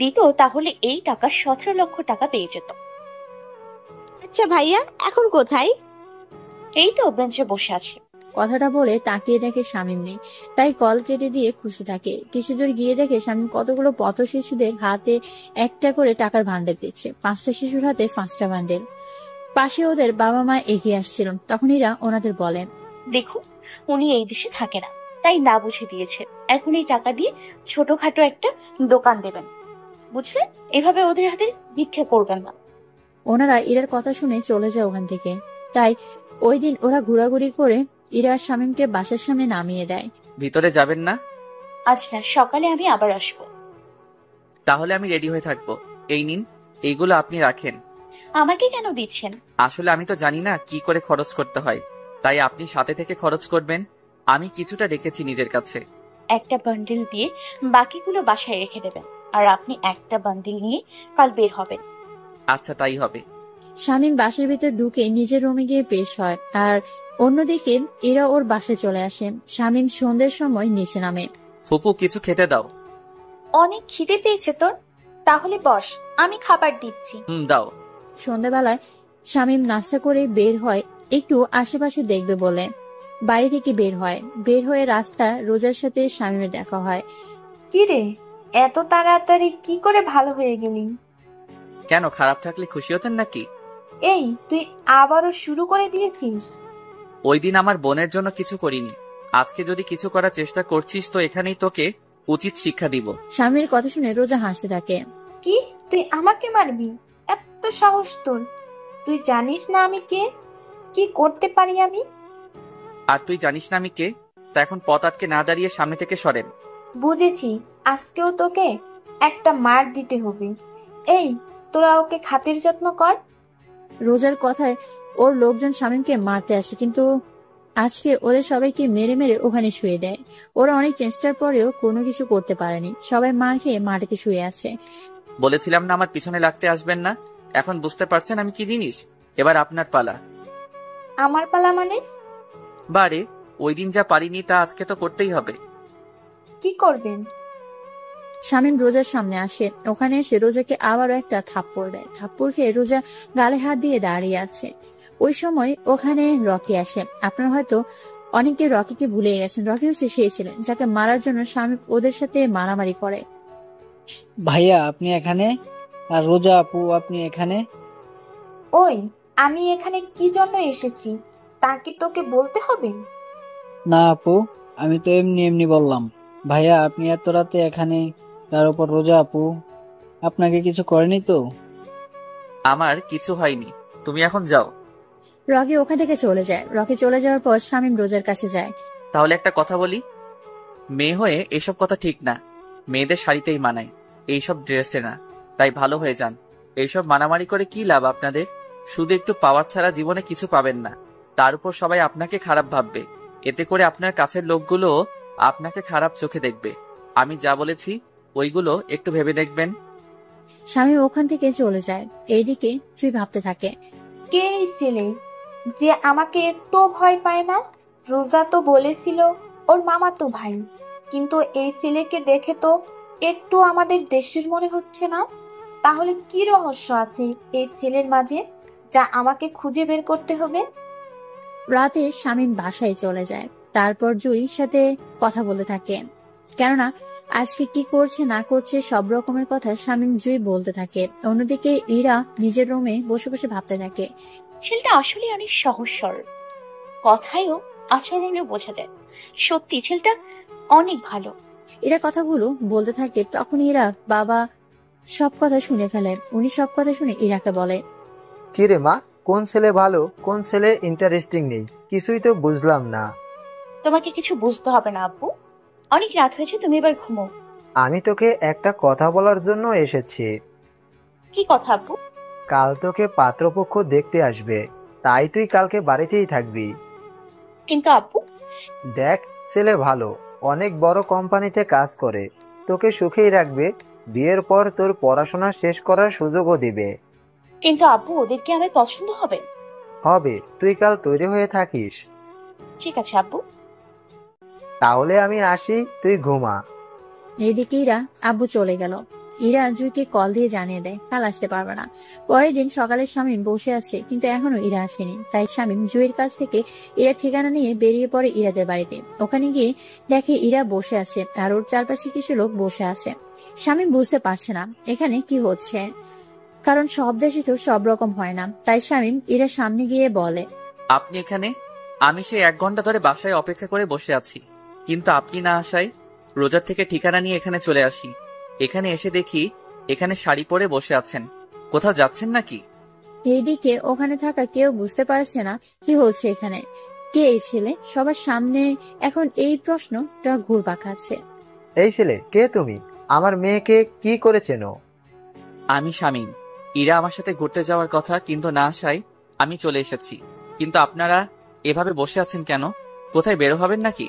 দিত, তাহলে এই টাকা 17 লক্ষ টাকা পেয়ে যেত। আচ্ছা ভাইয়া, এখন কোথায়? এই তো বেঞ্চে বসে আছে। কথাটা বলে তাকিয়ে দেখে শামীম নেই, তাই কল কেটে দিয়ে খুশি থাকে। কিছু দূর গিয়ে দেখে শামীম কতগুলো পথ শিশুদের হাতে একটা করে টাকার ভান্ডেল দিচ্ছে। 5টা শিশুর হাতে 5টা ভান্ডেল। পাশে ওদের বাবা মা এগিয়ে আসছিল। তখন এরা ওনাদের বলেন, দেখুন, উনি এই দেশে থাকে না, তাই না বুঝে দিয়েছে। এখন এই টাকা দিয়ে ছোটখাটো একটা দোকান দেবেন, বুঝলেন? এভাবে ওদের হাতে ভিক্ষা করবেন না। ওনারা ইরার কথা শুনে চলে যায় ওখান থেকে। তাই ওই দিন ওরা ঘোরাঘুরি করে ইরা শামীমকে বাসার সামনে নামিয়ে দেয়। ভিতরে যাবেন না? আজ না, সকালে আমি আবার আসবো। তাহলে আমি রেডি হয়ে থাকবো। এই নিন, এইগুলো আপনি রাখেন। আমাকে কেন দিচ্ছেন? আসলে আমি তো জানি না কি করে খরচ করতে হয়, তাই আপনি সাথে থেকে খরচ করবেন। আমি কিছুটা রেখেছি নিজের কাছে। একটা বান্ডিল দিয়ে বাকিগুলো বাসায় রেখে দেবেন, আর আপনি একটা বান্ডিল নিয়ে কাল বের হবেন। আচ্ছা, তাই হবে। শামীম বাসার ভিতর ঢুকে নিজের রুমে গিয়ে পেশ হয়, আর অন্যদিকে এরা ওর বাসায় চলে আসে। শামীম সন্ধ্যের সময় নিচে নামে। ফুপু, কিছু খেতে দাও। অনেক খিদে পেয়েছে তোর? তাহলে বস, আমি খাবার দিচ্ছি। দাও। সন্ধ্যাবেলায় শামীম নাস্তা করে বের হয় একটু আশেপাশে দেখবে বলে। বাড়ি থেকে বের হয়ে রাস্তা রোজার সাথে শামীমের দেখা হয়। কি রে, এত তাড়াতাড়ি কি করে ভালো হয়ে গেলি? কেন, খারাপ থাকলে খুশি হতেন নাকি? এই, তুই আবারও শুরু করে দিয়েছিস? ওই দিন আমার বোনের জন্য কিছু করিনি, আজকে যদি কিছু করার চেষ্টা করছিস তো এখানেই তোকে উচিত শিক্ষা দিব। স্বামীর কথা শুনে রোজা হাসতে থাকে। কি, তুই আমাকে মারবি? এত সাহস তোর? তুই জানিস না আমি কে, কি করতে পারি আমি? আর তুই জানিস না আমি কে? তা এখন পথ আটকে না দাঁড়িয়ে সামনে থেকে সরেন। বুঝেছি, আজকেও তোকে একটা মার দিতে হবে। এই, তোরা ওকে খাতির যত্ন কর। রোজার কথায় ওর লোকজন শামীমকে মারতে আসে, কিন্তু আজকে ওদের সবাইকে মেরে মেরে ওখানে শুয়ে দেয়। ওরা অনেক চেষ্টার পরেও কোনো কিছু করতে পারেনি। সবাই মার খেয়ে মাটিতে শুয়ে আছে। বলেছিলাম না আমার পিছনে লাগতে আসবেন না? এখন বুঝতে পারছেন আমি কি জিনিস? এবার আপনার পালা। আমার পালা মানে? বারে, ওই দিন যা পারিনি তা আজকে তো করতেই হবে। কি করবেন? শামীম রোজার সামনে আসে। ওখানে এসে রোজাকে আবারও একটা থাপ্পড় দেয়। থাপ্পড় খেয়ে রোজা গালে হাত দিয়ে দাঁড়িয়ে আছে। ওই সময় ওখানে রকি আসে। আপনারা হয়তো অনেকে রকিকে ভুলে গেছেন। রকি হচ্ছে সেই ছিলেন যাকে মারার জন্য শামীম ওদের সাথে মারামারি করে। ভাইয়া আপনি এখানে, আর রোজা আপু আপনি এখানে? ওই, আমি এখানে কি জন্য এসেছি তা কি তোকে বলতে হবে? না আপু, আমি তো এমনি এমনি বললাম। ভাইয়া আপনি এত রাতে এখানে, তার উপর রোজা আপু, আপনাকে কিছু করেনি তো? আমার কিছু হয়নি, তুমি এখন যাও। রকি ওখান থেকে চলে যায়। রকি চলে যাওয়ার পর শামীম রোজার কাছে যায়। তাহলে একটা কথা বলি, মেয়ে হয়ে এসব কথা ঠিক না। মেয়েদের শাড়িতেই মানায়, এইসব ড্রেসে না। তাই ভালো হয়ে যান। এইসব মানামারি করে কি লাভ আপনাদের? শুধু একটু পাওয়ার ছাড়া জীবনে কিছু পাবেন না। তার উপর সবাই আপনাকে খারাপ ভাববে। এতে করে আপনার কাছের লোকগুলো আপনাকে খারাপ চোখে দেখবে। আমি যা বলেছি ওইগুলো একটু ভেবে দেখবেন। শামীম ওখান থেকে চলে যায়। এইদিকে তুই ভাবতে থাকে, কে এই ছেলে যে আমাকে একটু ভয় পায় না? রোজা তো বলেছিল ওর মামাতো ভাই, কিন্তু এই ছেলেকে দেখে তো একটু আমাদের দেশের মনে হচ্ছে না। তাহলে কি রহস্য আছে এই ছেলের মাঝে যা আমাকে খুঁজে বের করতে হবে? রাতে শামীম বাসায় চলে যায়। তারপর জুইর সাথে কথা বলতে থাকে। কেননা আজকে কি করছে না করছে সব রকমের কথা শামীম জুই বলতে থাকে। অন্যদিকে ইরা নিজের রুমে বসে বসে ভাবতে থাকে। ছেলেটা আসলে অনেক সহজ সরল, কথায়ও আচরণেও বোঝা যায়। সত্যি ছেলেটা অনেক ভালো। ইরা কথাগুলো বলতে থাকে। তখন ইরা বাবা সব কথা শুনে ফেলে। উনি সব কথা শুনে ইরাকে বলে, কি রে মা, কোন ছেলে ভালো কোন ছেলে ইন্টারেস্টিং নেই কিছুই তো বুঝলাম না। তোমাকে কিছু বুঝতে হবে না আব্বু, অনেক রাত হয়েছে, তুমি এবার ঘুমো। আমি তোকে একটা কথা বলার জন্য এসেছি। কি কথা আব্বু? কাল তোকে পাত্রপক্ষ দেখতে আসবে, তাই তুই কালকে বাড়িতেই থাকবি। কিন্তু আব্বু, দেখ ছেলে ভালো, অনেক বড় কোম্পানিতে কাজ করে, তোকে সুখেই রাখবে। বিয়ের পর তোর পড়াশোনা শেষ করার সুযোগও দিবে। কিন্তু আব্বু ওদেরকে আমার পছন্দ হবে? হবে, তুই কাল তৈরি হয়ে থাকিস। ঠিক আছে আব্বু। তাহলে আমি আসি, তুই ঘুমা। এদিকে ইরা আব্বু চলে গেল। ইরা জুইকে কল দিয়ে জানিয়ে দেয় কাল আসতে পারবে না। পরের দিন সকালে শামীম বসে আছে, কিন্তু এখনো ইরা আসেনি। তাই শামীম জুইয়ের কাছ থেকে ইরার ঠিকানা নিয়ে বেরিয়ে পড়ে ইরাদের বাড়িতে। ওখানে গিয়ে দেখে ইরা বসে আছে আর ওর চারপাশে কিছু লোক বসে আছে। শামীম বুঝতে পারছে না এখানে কি হচ্ছে, কারণ সব দেশে তো সব রকম হয় না। তাই শামীম ইরার সামনে গিয়ে বলে, আপনি এখানে? আমি সেই 1 ঘন্টা ধরে বাসায় অপেক্ষা করে বসে আছি, কিন্তু আপনি না আসায় রোজার থেকে ঠিকানা নিয়ে এখানে চলে আসি। এখানে এসে দেখি এখানে শাড়ি পরে বসে আছেন। কোথাও যাচ্ছেন নাকি? এইদিকে ওখানে থাকা কেউ বুঝতে পারছে না কি হচ্ছে এখানে। কে এই ছেলে? সবার সামনে এখন এই প্রশ্নটা ঘুরপাক খাচ্ছে। এই ছেলে কে তুমি? আমার মেয়েকে কি করেছেন? আমি শামীম। ইরা আমার সাথে ঘুরতে যাওয়ার কথা, কিন্তু না আসায় আমি চলে এসেছি। কিন্তু আপনারা এভাবে বসে আছেন কেন? কোথায় বের হবেন নাকি?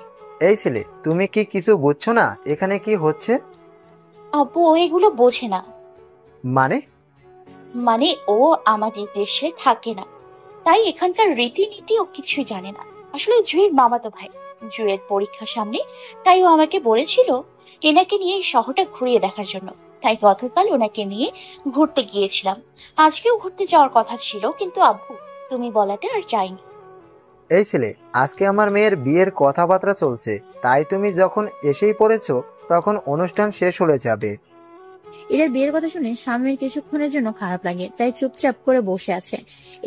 এই ছেলে তুমি কি কিছু বুঝছো না এখানে কি হচ্ছে? আব্বু ও এগুলো বোঝে না। মানে ও আমাদের দেশে থাকে না, তাই এখানকার রীতিনীতি ও কিছুই জানে না। আসলে জুয়ের মামাতো ভাই, জুয়ের পরীক্ষা সামনে, তাই ও আমাকে বলেছিল এনাকে নিয়ে এই শহরটা ঘুরিয়ে দেখার জন্য। তাই গতকাল ওনাকে নিয়ে ঘুরতে গিয়েছিলাম। আজকেও ঘুরতে যাওয়ার কথা ছিল, কিন্তু আব্বু তুমি বলাতে আর যাইনি। এই ছেলে আজকে আমার মেয়ের বিয়ের কথাবার্তা চলছে, তাই তুমি যখন এসেই পড়েছো তখন অনুষ্ঠান শেষ হয়ে যাবে। ইরার বিয়ের কথা শুনে স্বামীর কিছুক্ষণের জন্য খারাপ লাগে, তাই চুপচাপ করে বসে আছে।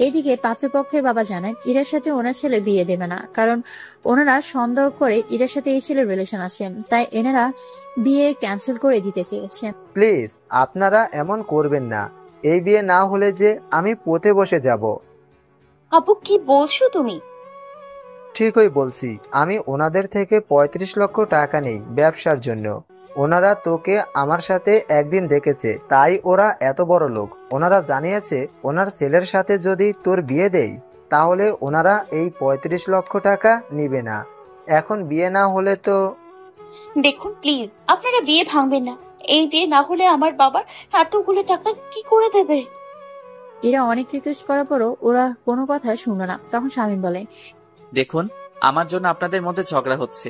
এইদিকে পাত্রপক্ষের বাবা জানায় ইরার সাথে ওনার ছেলে বিয়ে দেবে না, কারণ ওনারা সন্দেহ করে ইরার সাথে এই ছেলের রিলেশন আছে, তাই এনারা বিয়ে ক্যান্সেল করে দিতে চেয়েছে। প্লিজ আপনারা এমন করবেন না, এই বিয়ে না হলে যে আমি পথে বসে যাব। আব্বু কি বলছো তুমি? ঠিকই বলছি, আমি ওনাদের থেকে 35 লক্ষ টাকা নেই ব্যবসার জন্য। ওনারা তোকে আমার সাথে একদিন দেখেছে, তাই ওরা এত বড় লোক। ওনারা জানিয়েছে ওনার ছেলের সাথে যদি তোর বিয়ে দেই তাহলে ওনারা এই 35 লক্ষ টাকা নিবে না। এখন বিয়ে না হলে তো। দেখুন প্লিজ, আপনারা বিয়ে ভাঙবেন না। এই বিয়ে না হলে আমার বাবার এতগুলো টাকা কি করে দেবে? এরা অনেক রিকোয়েস্ট করার পরও ওরা কোনো কথা শুনলো না। তখন শামীম বলে, দেখুন আমার জন্য আপনাদের মধ্যে ঝগড়া হচ্ছে,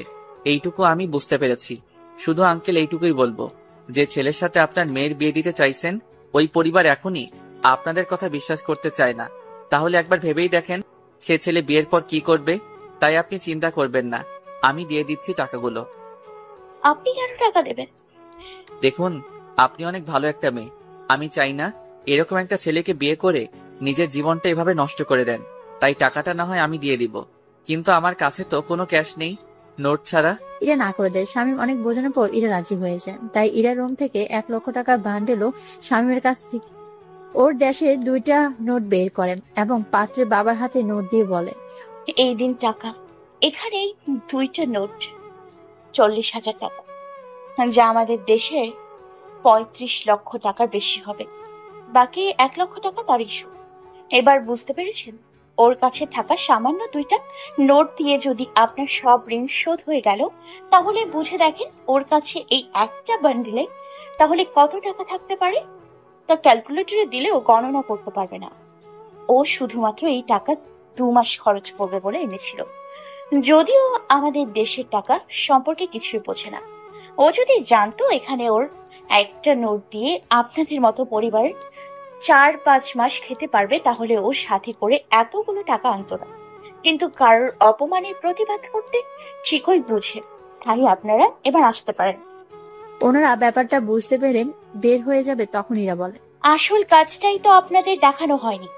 এইটুকু আমি বুঝতে পেরেছি। শুধু আঙ্কেল এইটুকুই বলবো, যে ছেলের সাথে আপনার মেয়ের বিয়ে দিতে চাইছেন ওই পরিবার এখনই আপনাদের কথা বিশ্বাস করতে চায় না। তাহলে একবার ভেবেই দেখেন সে ছেলে বিয়ের পর কি করবে। তাই আপনি চিন্তা করবেন না, আমি দিয়ে দিচ্ছি টাকাগুলো। আপনি কেন টাকা দেবেন? দেখুন, আপনি অনেক ভালো একটা মেয়ে। আমি চাই না এরকম একটা ছেলেকে বিয়ে করে নিজের জীবনটা এভাবে নষ্ট করে দেন। তাই টাকাটা না হয় আমি দিয়ে দিব, কিন্তু আমার কাছে তো কোনো ক্যাশ নেই, নোট ছাড়া। ইরা না করে দেয়। শামীম অনেক বোঝানোর পর ইরা রাজি হয়ে যায়। তাই ইরা রুম থেকে 1 লক্ষ টাকার বান্ডেলও শামীমের কাছ থেকে ওর দেশের 2টা নোট বের করেন এবং পাত্রের বাবার হাতে নোট দিয়ে বলে, এই দিন টাকা, এখানে 2টা নোট, 40,000 টাকা, যা আমাদের দেশের 35 লক্ষ টাকার বেশি হবে। বাকি 1 লক্ষ টাকা তার ইস্যু। এবার বুঝতে পেরেছেন? ওর কাছে থাকা সামান্য 2টা নোট দিয়ে যদি আপনার সব ঋণ শোধ হয়ে গেল, তাহলে বুঝে দেখেন ওর কাছে এই একটা বান্ডিলে তাহলে কত টাকা থাকতে পারে। তা ক্যালকুলেটরে দিলেও গণনা করতে পারবে না। ও শুধুমাত্র এই টাকা 2 মাস খরচ করবে বলে এনেছিল, যদিও আমাদের দেশের টাকা সম্পর্কে কিছুই বোঝে না। ও যদি জানতো এখানে ওর একটা নোট দিয়ে আপনাদের মতো পরিবার 4-5 মাস খেতে পারবে, তাহলে ওর সাথে করে এতগুলো টাকা আনতো না। কিন্তু কারোর অপমানের প্রতিবাদ করতে ঠিকই বুঝে। তাই আপনারা এবার আসতে পারেন। ওনারা ব্যাপারটা বুঝতে পেরে বের হয়ে যাবে তখন ইরা বলে, আসল কাজটাই তো আপনাদের দেখানো হয়নি।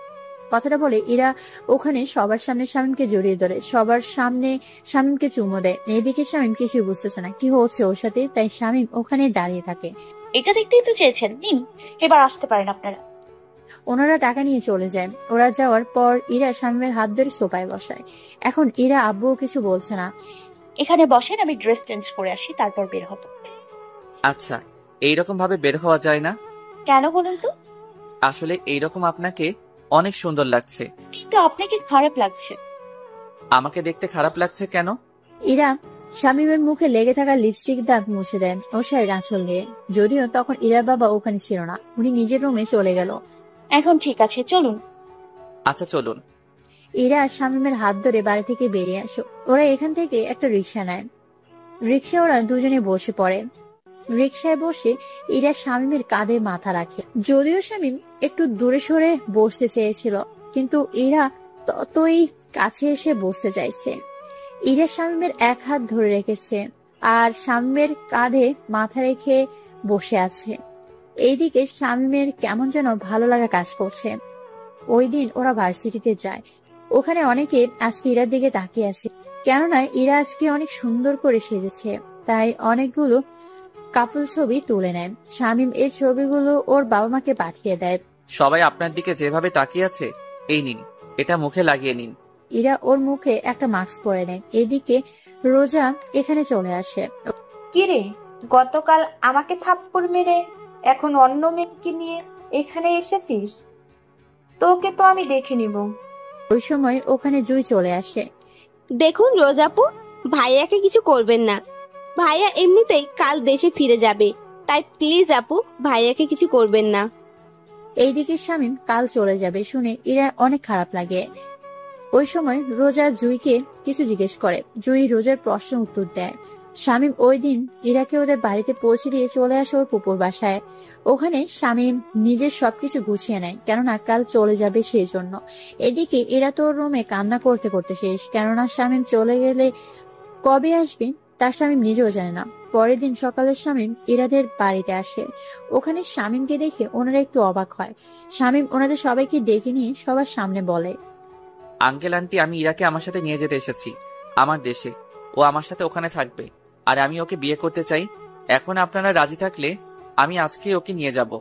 কথাটা বলে ইরা ওখানে সবার সামনে শামীমকে জড়িয়ে ধরে সবার সামনে শামীমকে চুমো দেয়। এদিকে শামীম কিছুই বুঝতেছে না কি হচ্ছে ওর সাথে, তাই শামীম ওখানে দাঁড়িয়ে থাকে। এটা দেখতেই তো চেয়েছেন, নিন এবার আসতে পারেন আপনারা। ওনারা টাকা নিয়ে চলে যায়। ওরা যাওয়ার পর ইরা শামীমের হাত ধরে সোফায় বসায়। এখন ইরা আব্বুও কিছু বলছে না। এখানে বসেন, আমি ড্রেস চেঞ্জ করে আসি, তারপর বের হব। আচ্ছা, এইরকম ভাবে বের হওয়া যায় না? কেন বলুন তো? আসলে এইরকম আপনাকে অনেক সুন্দর লাগছে। কিন্তু আপনাকে খারাপ লাগছে। আমাকে দেখতে খারাপ লাগছে কেন? ইরা শামীমের মুখে লেগে থাকা লিপস্টিক দাগ মুছে দেন ও শাড়ির আঁচল দিয়ে। যদিও তখন ইরার বাবা ওখানে ছিল না, উনি নিজের রুমে চলে গেল। এখন ঠিক আছে, চলুন। আচ্ছা চলুন। ইরা শামীমের হাত ধরে বাড়ি থেকে বেরিয়ে আসো। ওরা এখান থেকে একটা রিক্সা নেয়। রিক্সা ওরা দুজনে বসে পড়ে। রিক্সায় বসে ইরা শামীমের কাঁধে মাথা রাখে। যদিও শামীম একটু দূরে সরে বসতে চেয়েছিল, কিন্তু ইরা ততই কাছে এসে বসতে চাইছে। ইরা শামীমের এক হাত ধরে রেখেছে আর শামীমের কাঁধে মাথা রেখে বসে আছে। এইদিকে শামীমের কেমন যেন ভালো লাগা কাজ করছে। ওই দিন ওরা ভার্সিটিতে যায়। ওখানে অনেকে আজকে ইরার দিকে তাকিয়ে আছে, কেননা ইরা আজকে অনেক সুন্দর করে সেজেছে। তাই অনেকগুলো কাপল ছবি তুলে নেন। শামীম এই ছবিগুলো ওর বাবা মাকে পাঠিয়ে দেয়। সবাই আপনার দিকে যেভাবে তাকিয়ে আছে, এই নিন, এটা মুখে লাগিয়ে নিন। ইরা ওর মুখে একটা মাস্ক পরে নেয়। এদিকে রোজা এখানে চলে আসে। কিরে, গতকাল আমাকে থাপ্পড় মেরে এখন অন্য মেয়েকে নিয়ে এখানে এসেছিস? তোকে তো আমি দেখে নিব। ওই সময় ওখানে জুই চলে আসে। দেখুন রোজাপু, ভাইয়াকে কিছু করবেন না। ভাইয়া এমনিতেই কাল দেশে ফিরে যাবে, তাই প্লিজ আপু ভাইয়াকে কিছু করবেন না। এইদিকে শামীম কাল চলে যাবে শুনে ইরা অনেক খারাপ লাগে। ওই সময় রোজা জুইকে কিছু জিজ্ঞেস করে। জুই রোজার প্রশ্ন উত্তর দেয়। শামীম ওই দিন ইরাকে ওদের বাড়িতে পৌঁছে দিয়ে চলে আসে ওর পুকুর বাসায়। ওখানে শামীম নিজের সবকিছু গুছিয়ে নেয়, কেননা কাল চলে যাবে সেই জন্য। এদিকে ইরা তো ওর রুমে কান্না করতে করতে শেষ, কেননা শামীম চলে গেলে কবে আসবে তার শামীম নিজেও জানে না। পরের দিন সকালে শামীম ইরাদের বাড়িতে আসে। ওখানে শামীমকে দেখে ওনারা একটু অবাক হয়। শামীম ওনাদের সবাইকে ডেকে নিয়ে সবার সামনে বলে, আঙ্কেল আন্টি, আমি ইরাকে আমার সাথে নিয়ে যেতে এসেছি আমার দেশে। ও আমার সাথে ওখানে থাকবে আর আমি ওকে বিয়ে করতে চাই। এখন আপনারা রাজি থাকলে আমি আজকে ওকে নিয়ে যাব।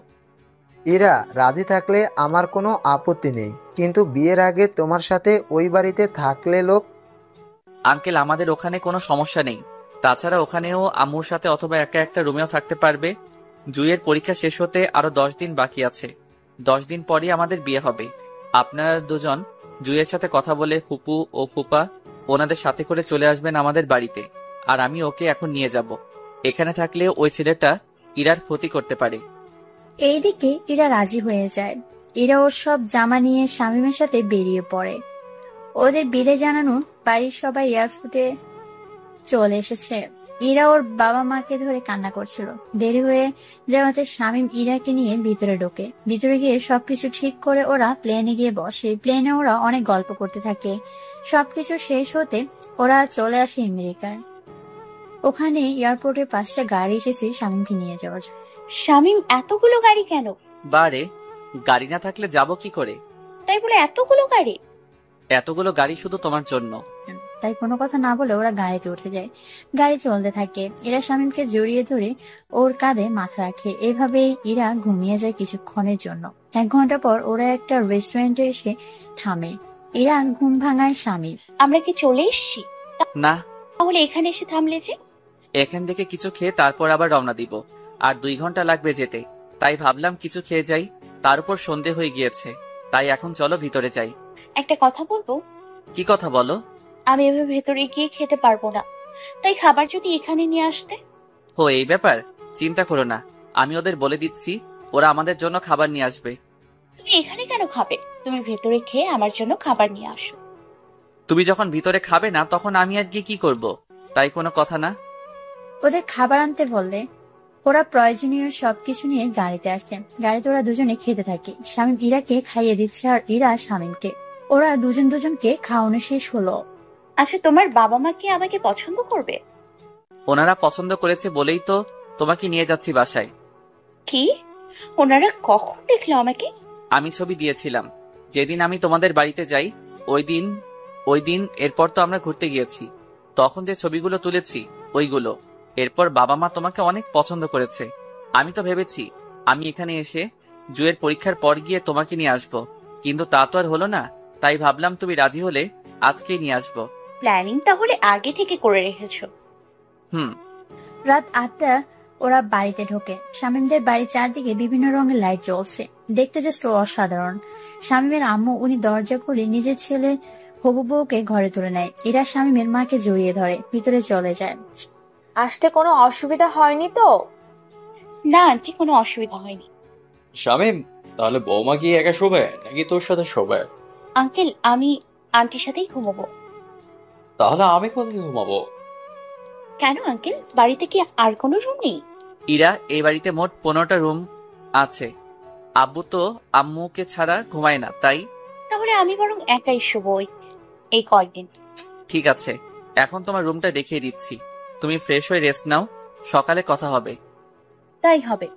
ইরা রাজি থাকলে আমার কোনো আপত্তি নেই, কিন্তু বিয়ের আগে তোমার সাথে ওই বাড়িতে থাকলে লোক। আঙ্কেল, আমাদের ওখানে কোনো সমস্যা নেই। তাছাড়া ওখানেও আম্মুর সাথে অথবা একা একটা রুমেও থাকতে পারবে। জুইয়ের পরীক্ষা শেষ হতে আরো 10 দিন বাকি আছে। 10 দিন পরই আমাদের বিয়ে হবে। আপনারা দুজন জুইয়ের সাথে কথা বলে ফুপু ও ফুপা ওনাদের সাথে করে চলে আসবেন আমাদের বাড়িতে, আর আমি ওকে এখন নিয়ে যাব। এখানে থাকলে ওই ছেলেটা ইরার ক্ষতি করতে পারে। এইদিকে ইরা রাজি হয়ে যায়। ইরা ওর সব জামা নিয়ে শামীমের সাথে বেরিয়ে পড়ে। ওদের বিদায় জানানো বাড়ির সবাই এয়ারপোর্টে চলে এসেছে। ইরা ওর বাবা মাকে ধরে কান্না করছিল। দেরি হয়ে যাওয়াতে শামীম ইরাকে নিয়ে ভিতরে ঢোকে। ভিতরে গিয়ে সবকিছু ঠিক করে ওরা প্লেনে গিয়ে বসে। প্লেনে ওরা অনেক গল্প করতে থাকে। সবকিছু শেষ হতে ওরা চলে আসে আমেরিকায়। ওখানে এয়ারপোর্টের 5টা গাড়ি এসেছে শামীমকে নিয়ে যাওয়ার জন্য। শামীম এতগুলো গাড়ি কেন? বারে, গাড়ি না থাকলে যাব কি করে? তাই বলে এতগুলো গাড়ি? এতগুলো গাড়ি শুধু তোমার জন্য। তাই কোনো কথা না বলে ওরা গাড়িতে উঠে যায়। গাড়ি চলতে থাকে। এরা শামীমকে জড়িয়ে ধরে ওর কাঁধে মাথা রাখে। এভাবেই ইরা ঘুমিয়ে যায় কিছুক্ষণের জন্য। 1 ঘন্টা পর ওরা একটা রেস্টুরেন্টে এসে থামে। ইরা ঘুম ভাঙায় শামীম। আমরা কি চলে এসেছি? না। তাহলে এখানে এসে থামলে যে? এখান থেকে কিছু খেয়ে তারপর আবার রওনা দিব। আর 2 ঘন্টা লাগবে যেতে। তাই ভাবলাম কিছু খেয়ে যাই। তার উপর সন্ধে হয়ে গিয়েছে। তাই এখন চলো ভিতরে যাই। একটা কথা বলবো? কি কথা বলো? আমি এভাবে ভেতরে গিয়ে খেতে পারবো না। তাই খাবার যদি এখানে নিয়ে আসতে। ও, এই ব্যাপার? চিন্তা করো না, আমি ওদের বলে দিচ্ছি, ওরা আমাদের জন্য খাবার নিয়ে আসবে। তুমি এখানে কেন খাবে? তুমি ভেতরে খেয়ে আমার জন্য খাবার নিয়ে আসো। তুমি যখন ভিতরে খাবে না তখন আমি আর গিয়ে কি করব? তাই কোনো কথা না। ওদের খাবার আনতে বললে ওরা প্রয়োজনীয় সবকিছু নিয়ে গাড়িতে আসে। গাড়িতে ওরা দুজনে খেতে থাকে। শামীম ইরাকে খাইয়ে দিচ্ছে আর ইরা শামীমকে। ওরা দুজনকে খাওয়ানো শেষ হলো। আচ্ছা, তোমার বাবা মা কি আমাকে পছন্দ করবে? ওনারা পছন্দ করেছে বলেই তো তোমাকে নিয়ে যাচ্ছি বাসায়। কি? ওনারা কখন দেখলো আমাকে? আমি ছবি দিয়েছিলাম যেদিন আমি তোমাদের বাড়িতে যাই। ওই দিন এরপর তো আমরা ঘুরতে গিয়েছি, তখন যে ছবিগুলো তুলেছি ওইগুলো। এরপর বাবা মা তোমাকে অনেক পছন্দ করেছে। আমি তো ভেবেছি আমি এখানে এসে জুয়ের পরীক্ষার পর গিয়ে তোমাকে নিয়ে আসবো, কিন্তু তা তো আর হলো না। তাই ভাবলাম তুমি রাজি হলে আজকেই নিয়ে আসবো। প্ল্যানিং তাহলে আগে থেকে করে রেখেছো? রাত 8টা ওরা বাড়িতে ঢোকে। শামীমদের বাড়ির চারদিকে বিভিন্ন রঙের লাইট জ্বলছে। দেখতে জাস্ট অসাধারণ। শামীমের আম্মু উনি দরজা খুলে নিজের ছেলে হবু বউকে ঘরে তুলে নেয়। এরা শামীমের মাকে জড়িয়ে ধরে ভিতরে চলে যায়। আসতে কোনো অসুবিধা হয়নি তো? না আন্টি, কোনো অসুবিধা হয়নি। শামীম, তাহলে বৌমা কি একা শোবে নাকি তোর সাথে শোবে? আঙ্কেল, আমি আন্টির সাথেই ঘুমাবো। তাহলে আমি কোথায় ঘুমাবো? কেন আঙ্কেল, বাড়িতে কি আর কোনো রুম নেই? ইরা, এই বাড়িতে মোট 15টা রুম আছে। আব্বু তো আম্মুকে ছাড়া ঘুমায় না, তাই। তাহলে আমি বরং একাই শোবো এই কয়েকদিন। ঠিক আছে, এখন তোমার রুমটা দেখিয়ে দিচ্ছি। তুমি ফ্রেশ হয়ে রেস্ট নাও, সকালে কথা হবে। তাই হবে।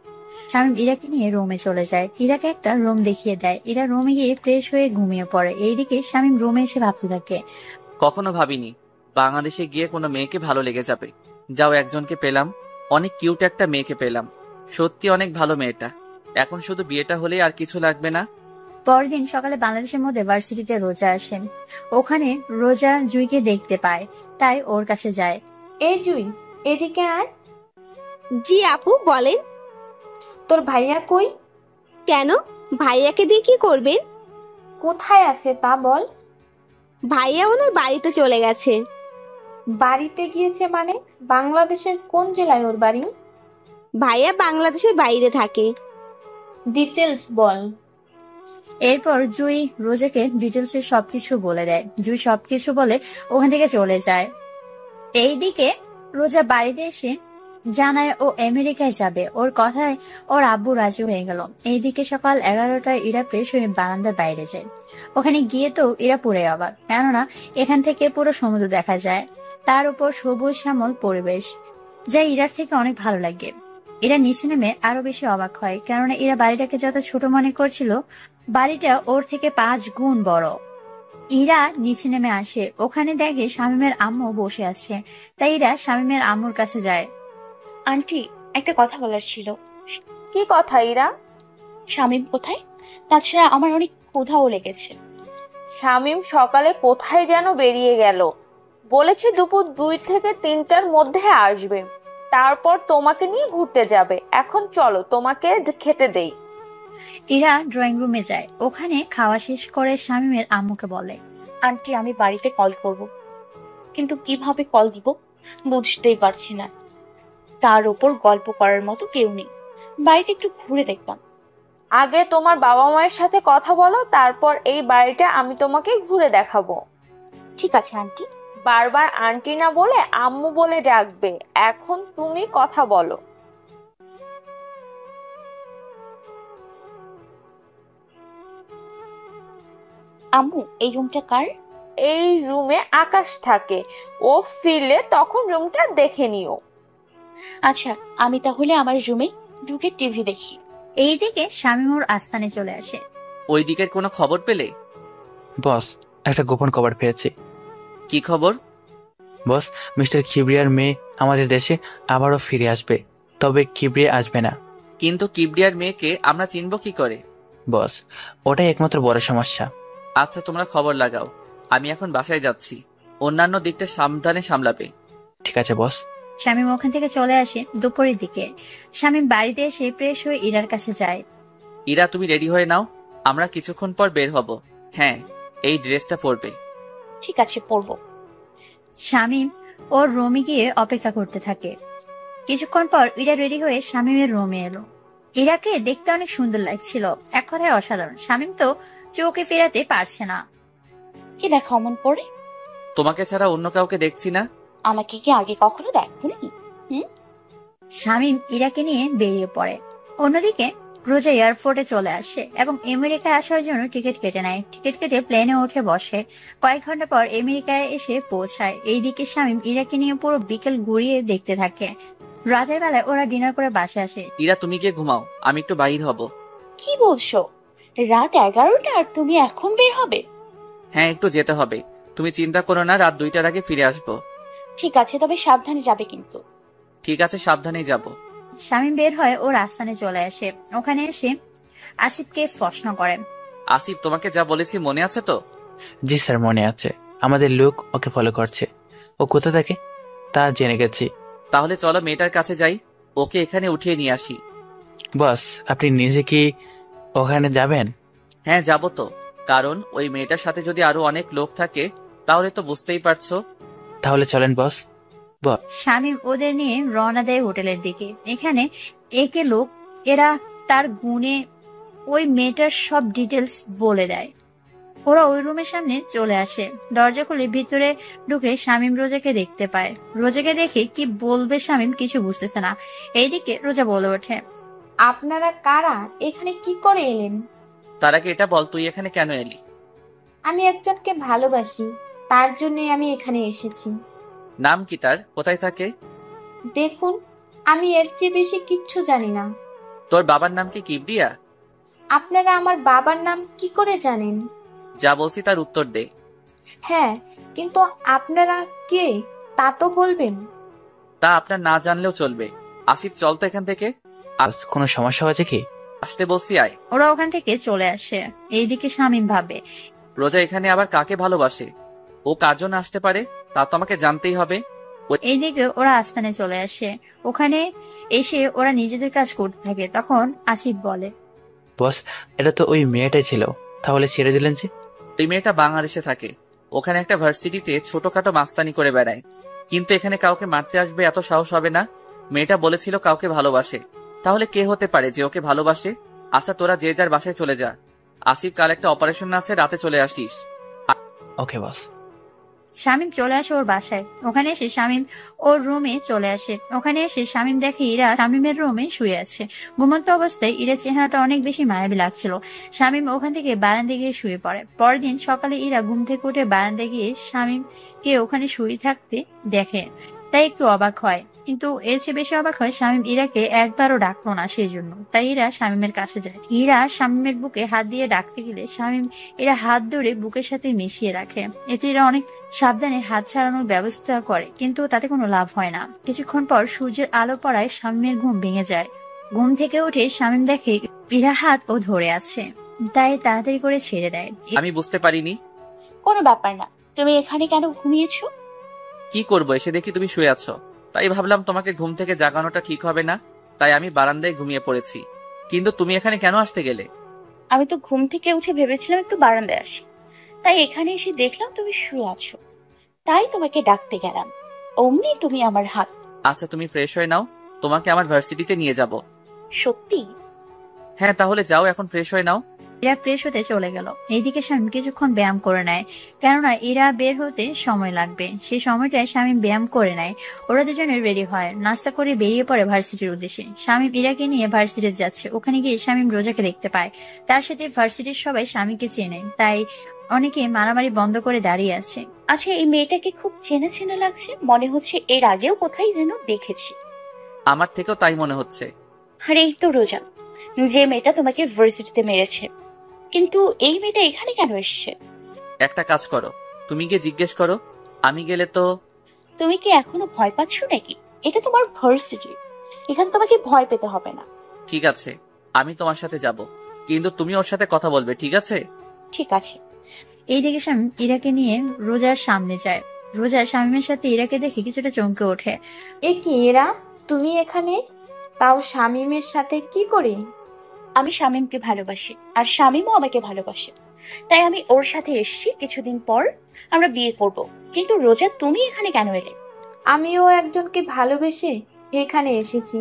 শামীম ইরাকে নিয়ে রুমে চলে যায়। ইরাকে একটা রুম দেখিয়ে দেয়। ইরা রুমে গিয়ে ফ্রেশ হয়ে ঘুমিয়ে পড়ে। এইদিকে শামীম রুমে এসে ভাবতে থাকে, কখনো ভাবিনি বাংলাদেশে গিয়ে কোনো মেয়েকে ভালো লেগে যাবে। যাও, একজনকে পেলাম, অনেক কিউট একটা মেয়েকে পেলাম। সত্যি অনেক ভালো মেয়েটা। এখন শুধু বিয়েটা হলেই আর কিছু লাগবে না। পরদিন সকালে বাংলাদেশের মধ্যে ভার্সিটিতে রোজা আসে। ওখানে রোজা জুইকে দেখতে পায়, তাই ওর কাছে যায়। এই জুই, এদিকে আয়। জি আপু, বলেন। তোর ভাইয়া কই? কেন, ভাইয়াকে দিয়ে কি করবেন? কোথায় আছে তা বল। ভাইয়া ওনার বাড়িতে চলে গেছে। বাড়িতে গিয়েছে মানে? বাংলাদেশের কোন জেলায় ওর বাড়ি? ভাইয়া বাংলাদেশের বাইরে থাকে। ডিটেলস বল। এরপর জুই রোজাকে ডিটেলসে সবকিছু বলে দেয়। জুই সবকিছু বলে ওখান থেকে চলে যায়। এইদিকে রোজা বাড়িতে এসে জানায় ও আমেরিকায় যাবে। ওর কথায় ওর আব্বু রাজি হয়ে গেল। এইদিকে সকাল 11টায় ইরা ফ্রেশ হয়ে বারান্দার বাইরে যায়। ওখানে গিয়ে তো ইরা পুরে অবাক, কেননা এখান থেকে পুরো সমুদ্র দেখা যায়। তার উপর সবুজ শ্যামল পরিবেশ, যা ইরার থেকে অনেক ভালো লাগে। ইরা নিচে নেমে আরো বেশি অবাক হয়, কেননা ইরা বাড়িটাকে যত ছোট মনে করছিল, বাড়িটা ওর থেকে 5 গুণ বড়। ইরা নিচে নেমে আসে। ওখানে দেখে শামীমের আম্মু বসে আছে। তাই ইরা শামীমের আম্মুর কাছে যায়। আন্টি, একটা কথা বলার ছিল। কি কথা ইরা? শামীম কোথায়? তাছাড়া আমার অনেক ক্ষুধাও লেগেছে। শামীম সকালে কোথায় যেন বেরিয়ে গেল। বলেছে দুপুর 2 থেকে 3টার মধ্যে আসবে, তারপর তোমাকে নিয়ে ঘুরতে যাবে। এখন চলো তোমাকে খেতে দেই। ইরা ড্রয়িং রুমে যায়। ওখানে খাওয়া শেষ করে শামীমের আম্মুকে বলে, আন্টি, আমি বাড়িতে কল করব, কিন্তু কিভাবে কল দিব বুঝতেই পারছি না। তার উপর গল্প করার মতো কেউ নেই। বাড়িতে একটু ঘুরে দেখতাম। আগে তোমার বাবা মায়ের সাথে কথা বলো, তারপর এই বাড়িটা আমি তোমাকে ঘুরে দেখাবো। ঠিক আছে আন্টি, বারবার আন্টি না বলে আম্মু বলে ডাকবে। এখন তুমি কথা বলো। আম্মু, এই রুমটা কার? এই রুমে আকাশ থাকে, ও ফিরলে তখন রুমটা দেখে নিও। আচ্ছা, আমি তাহলে আমার রুমে ঢুকে টিভি দেখি। এইদিকে শামীম ওর আস্তানে চলে আসে। ওই দিকের কোনো খবর পেলে? বস, একটা গোপন খবর পেয়েছি। কি খবর? বস, মিস্টার কিবরিয়ার মেয়ে আমাদের দেশে আবারও ফিরে আসবে, তবে কিবরিয়া আসবে না। কিন্তু কিবরিয়ার মেয়েকে আমরা চিনব কি করে? বস, ওটাই একমাত্র বড় সমস্যা। আচ্ছা, তোমরা খবর লাগাও, আমি এখন বাসায় যাচ্ছি। অন্যান্য দিকটা সাবধানে সামলাবে। ঠিক আছে বস। শামীম ওখান থেকে চলে আসে দুপুরের দিকে। শামীম বাড়িতে এসে ফ্রেশ হয়ে ইরার কাছে যায়। ইরা, তুমি রেডি হয়ে নাও, আমরা কিছুক্ষণ পর বের হব। হ্যাঁ, এই ড্রেসটা পরবে। ঠিক আছে, পরবো। শামীম ওর রুমে গিয়ে অপেক্ষা করতে থাকে। কিছুক্ষণ পর ইরা রেডি হয়ে শামীমের রুমে এলো। ইরাকে দেখতে অনেক সুন্দর লাগছিল, এক কথায় অসাধারণ। শামীম তো চোখে ফেরাতে পারছে না। কি দেখা অমন করে? তোমাকে ছাড়া অন্য কাউকে দেখছি না। আমাকে কি আগে কখনো দেখোনি? শামীম ইরাকে নিয়ে বেরিয়ে পড়ে। অন্যদিকে রোজা এয়ারপোর্টে চলে আসে এবং আমেরিকায় আসার জন্য টিকিট কেটে নেয়। টিকিট কেটে প্লেনে উঠে বসে। কয়েক ঘন্টা পর আমেরিকায় এসে পৌঁছায়। এইদিকে শামীম ইরাকে নিয়ে পুরো বিকেল ঘুরিয়ে দেখতে থাকে। রাতের বেলায় ওরা ডিনার করে বাসে আসে। ইরা, তুমি গিয়ে ঘুমাও, আমি একটু বাইর হব। কি বলছো? রাত 11টা আর তুমি এখন বের হবে? হ্যাঁ, একটু যেতে হবে। তুমি চিন্তা করো না, রাত 2টার আগে ফিরে আসবো। ঠিক আছে, তবে সাবধানে যাবে কিন্তু। ঠিক আছে, সাবধানেই যাব। শামীম বের হয়ে ওর আস্তানে চলে আসে। ওখানে এসে আসিফকে প্রশ্ন করে। আসিফ, তোমাকে যা বলেছি মনে আছে তো? জি স্যার, মনে আছে। আমাদের লোক ওকে ফলো করছে। ও কোথা থাকে তা জেনে গেছি। তাহলে চলো মেয়েটার কাছে যাই, ওকে এখানে উঠিয়ে নিয়ে আসি। বস, আপনি নিজে কি ওখানে যাবেন? হ্যাঁ, যাব তো। কারণ ওই মেয়েটার সাথে যদি আরো অনেক লোক থাকে তাহলে তো বুঝতেই পারছো। তাহলে চলেন বস। শামীম ওদের নিয়ে রওনা দেয় হোটেলের দিকে। এখানে একে লোক, এরা তার গুণে ওই মেয়েটার সব ডিটেলস বলে দেয়। ওরা ওই রুমের সামনে চলে আসে। দরজা খুলে ভিতরে ঢুকে শামীম রোজাকে দেখতে পায়। রোজাকে দেখে কি বলবে শামীম কিছু বুঝতেছে না। এইদিকে রোজা বলে ওঠে, আপনারা কারা? এখানে কি করে এলেন? তার আগে এটা বল, তুই এখানে কেন এলি? আমি একজনকে ভালোবাসি, তার জন্যই আমি এখানে এসেছি। নাম কি তার? কোথায় থাকে? দেখুন, আমি এর চেয়ে বেশি কিচ্ছু জানি না। তোর বাবার নাম কি কিবরিয়া? আপনারা আমার বাবার নাম কি করে জানেন? যা বলছি তার উত্তর দে। হ্যাঁ, কিন্তু আপনারা কে তা তো বলবেন। তা আপনার না জানলেও চলবে। আসিফ, চল তো এখান থেকে। কোনো সমস্যা হয়েছে কি? আসতে বলছি, আয়। ওরা ওখান থেকে চলে আসে। এইদিকে শামীম ভাবে, রোজা এখানে আবার কাকে ভালোবাসে? ও কার জন্য আসতে পারে তা তো আমাকে জানতেই হবে। এইদিকে ওরা আস্তানে চলে আসে। ওখানে এসে ওরা নিজেদের কাজ করতে থাকে। তখন আসিফ বলে, বস, এটা তো ওই মেয়েটাই ছিল, তাহলে ছেড়ে দিলেন যে? ওই মেয়েটা বাংলাদেশে থাকে, ওখানে একটা ভার্সিটিতে ছোটখাটো মাস্তানি করে বেড়ায়। কিন্তু এখানে কাউকে মারতে আসবে এত সাহস হবে না। মেয়েটা বলেছিল কাউকে ভালোবাসে। তাহলে কে হতে পারে যে ওকে ভালোবাসে? আচ্ছা, তোরা যে যার বাসায় চলে যা। আসিফ, কাল একটা অপারেশন আছে, রাতে চলে আসিস। ওকে বস। শামীম চলে আসে ওর বাসায়। ওখানে এসে শামীম ওর রুমে চলে আসে। ওখানে এসে শামীম দেখে ইরা শামীমের রুমে শুয়ে আছে। ঘুমন্ত অবস্থায় ইরার চেহারাটা অনেক বেশি মায়াবী লাগছিল। শামীম ওখান থেকে বারান্দায় গিয়ে শুয়ে পড়ে। পরের দিন সকালে ইরা ঘুম থেকে উঠে বারান্দায় গিয়ে শামীমকে ওখানে শুয়ে থাকতে দেখে। তাই একটু অবাক হয়, কিন্তু এর চেয়ে বেশি অবাক হয় শামীম ইরাকে একবারও ডাকলো না সেই জন্য। তাই ইরা শামীমের কাছে যায়। ইরা শামীমের বুকে হাত দিয়ে ডাকতে গেলে শামীম এরা হাত ধরে বুকের সাথে মিশিয়ে রাখে। এতে এরা অনেক সাবধানে হাত ছাড়ানোর ব্যবস্থা করে, কিন্তু তাতে কোনো লাভ হয় না। কিছুক্ষণ পর সূর্যের আলো পড়ায় শামীমের ঘুম ভেঙে যায়। ঘুম থেকে উঠে শামীম দেখে ইরা হাত ও ধরে আছে, তাই তাড়াতাড়ি করে ছেড়ে দেয়। আমি বুঝতে পারিনি। কোনো ব্যাপার না, তুমি এখানে কেন ঘুমিয়েছো? কি করবো, এসে দেখি তুমি শুয়ে আছো, তাই ভাবলাম তোমাকে ঘুম থেকে জাগানোটা ঠিক হবে না, তাই আমি বারান্দায় ঘুমিয়ে পড়েছি। কিন্তু তুমি এখানে কেন আসতে গেলে? আমি তো ঘুম থেকে উঠে ভেবেছিলাম একটু বারান্দায় আসি, তাই এখানে এসে দেখলাম তুমি শুয়ে আছো, তাই তোমাকে ডাকতে গেলাম। অমনি তুমি আমার হাত। আচ্ছা, তুমি ফ্রেশ হয়ে নাও, তোমাকে আমার ভার্সিটিতে নিয়ে যাব। সত্যি? হ্যাঁ, তাহলে যাও, এখন ফ্রেশ হয়ে নাও। ইরা ফ্রেশ হতে চলে গেল। এইদিকে শামীম কিছুক্ষণ ব্যায়াম করে নেয়, কেননা ইরা বের হতে সময় লাগবে। সেই সময়টায় শামীম ব্যায়াম করে নেয়। ওরা দুজনে রেডি হয়, নাস্তা করে বেরিয়ে পড়ে ভার্সিটির উদ্দেশ্যে। শামীম ইরাকে নিয়ে ভার্সিটিতে যাচ্ছে। ওখানে গিয়ে শামীম রোজাকে দেখতে পায়। তার সাথে ভার্সিটির সবাই স্বামীকে চেনে, তাই অনেকে মারামারি বন্ধ করে দাঁড়িয়ে আছে। আচ্ছা, এই মেয়েটাকে খুব চেনা চেনা লাগছে, মনে হচ্ছে এর আগেও কোথায় যেন দেখেছি। আমার থেকেও তাই মনে হচ্ছে। আরে এই তো রোজা, যে মেয়েটা তোমাকে ভার্সিটিতে মেরেছে। কিন্তু এই মেয়েটা এখানে কেন এসছে? একটা কাজ করো, তুমি গিয়ে জিজ্ঞেস করো। আমি গেলে তো। তুমি কি এখনো ভয় পাচ্ছ নাকি? এটা তোমার ভার্সিটি, এখানে তোমাকে ভয় পেতে হবে না। ঠিক আছে, আমি তোমার সাথে যাব, কিন্তু তুমি ওর সাথে কথা বলবে, ঠিক আছে? ঠিক আছে। এইদিকে শামীম ইরাকে নিয়ে রোজার সামনে যায়। রোজা শামীমের সাথে ইরাকে দেখে কিছুটা চমকে ওঠে। এ কি এরা, তুমি এখানে? তাও শামীমের সাথে কি করে? আমি শামীমকে ভালোবাসি, আর শামীমও আমাকে ভালোবাসে, তাই আমি ওর সাথে এসেছি। কিছুদিন পর আমরা বিয়ে করব। কিন্তু রোজা, তুমি এখানে কেন এলে? আমিও একজনকে ভালোবেসে এখানে এসেছি,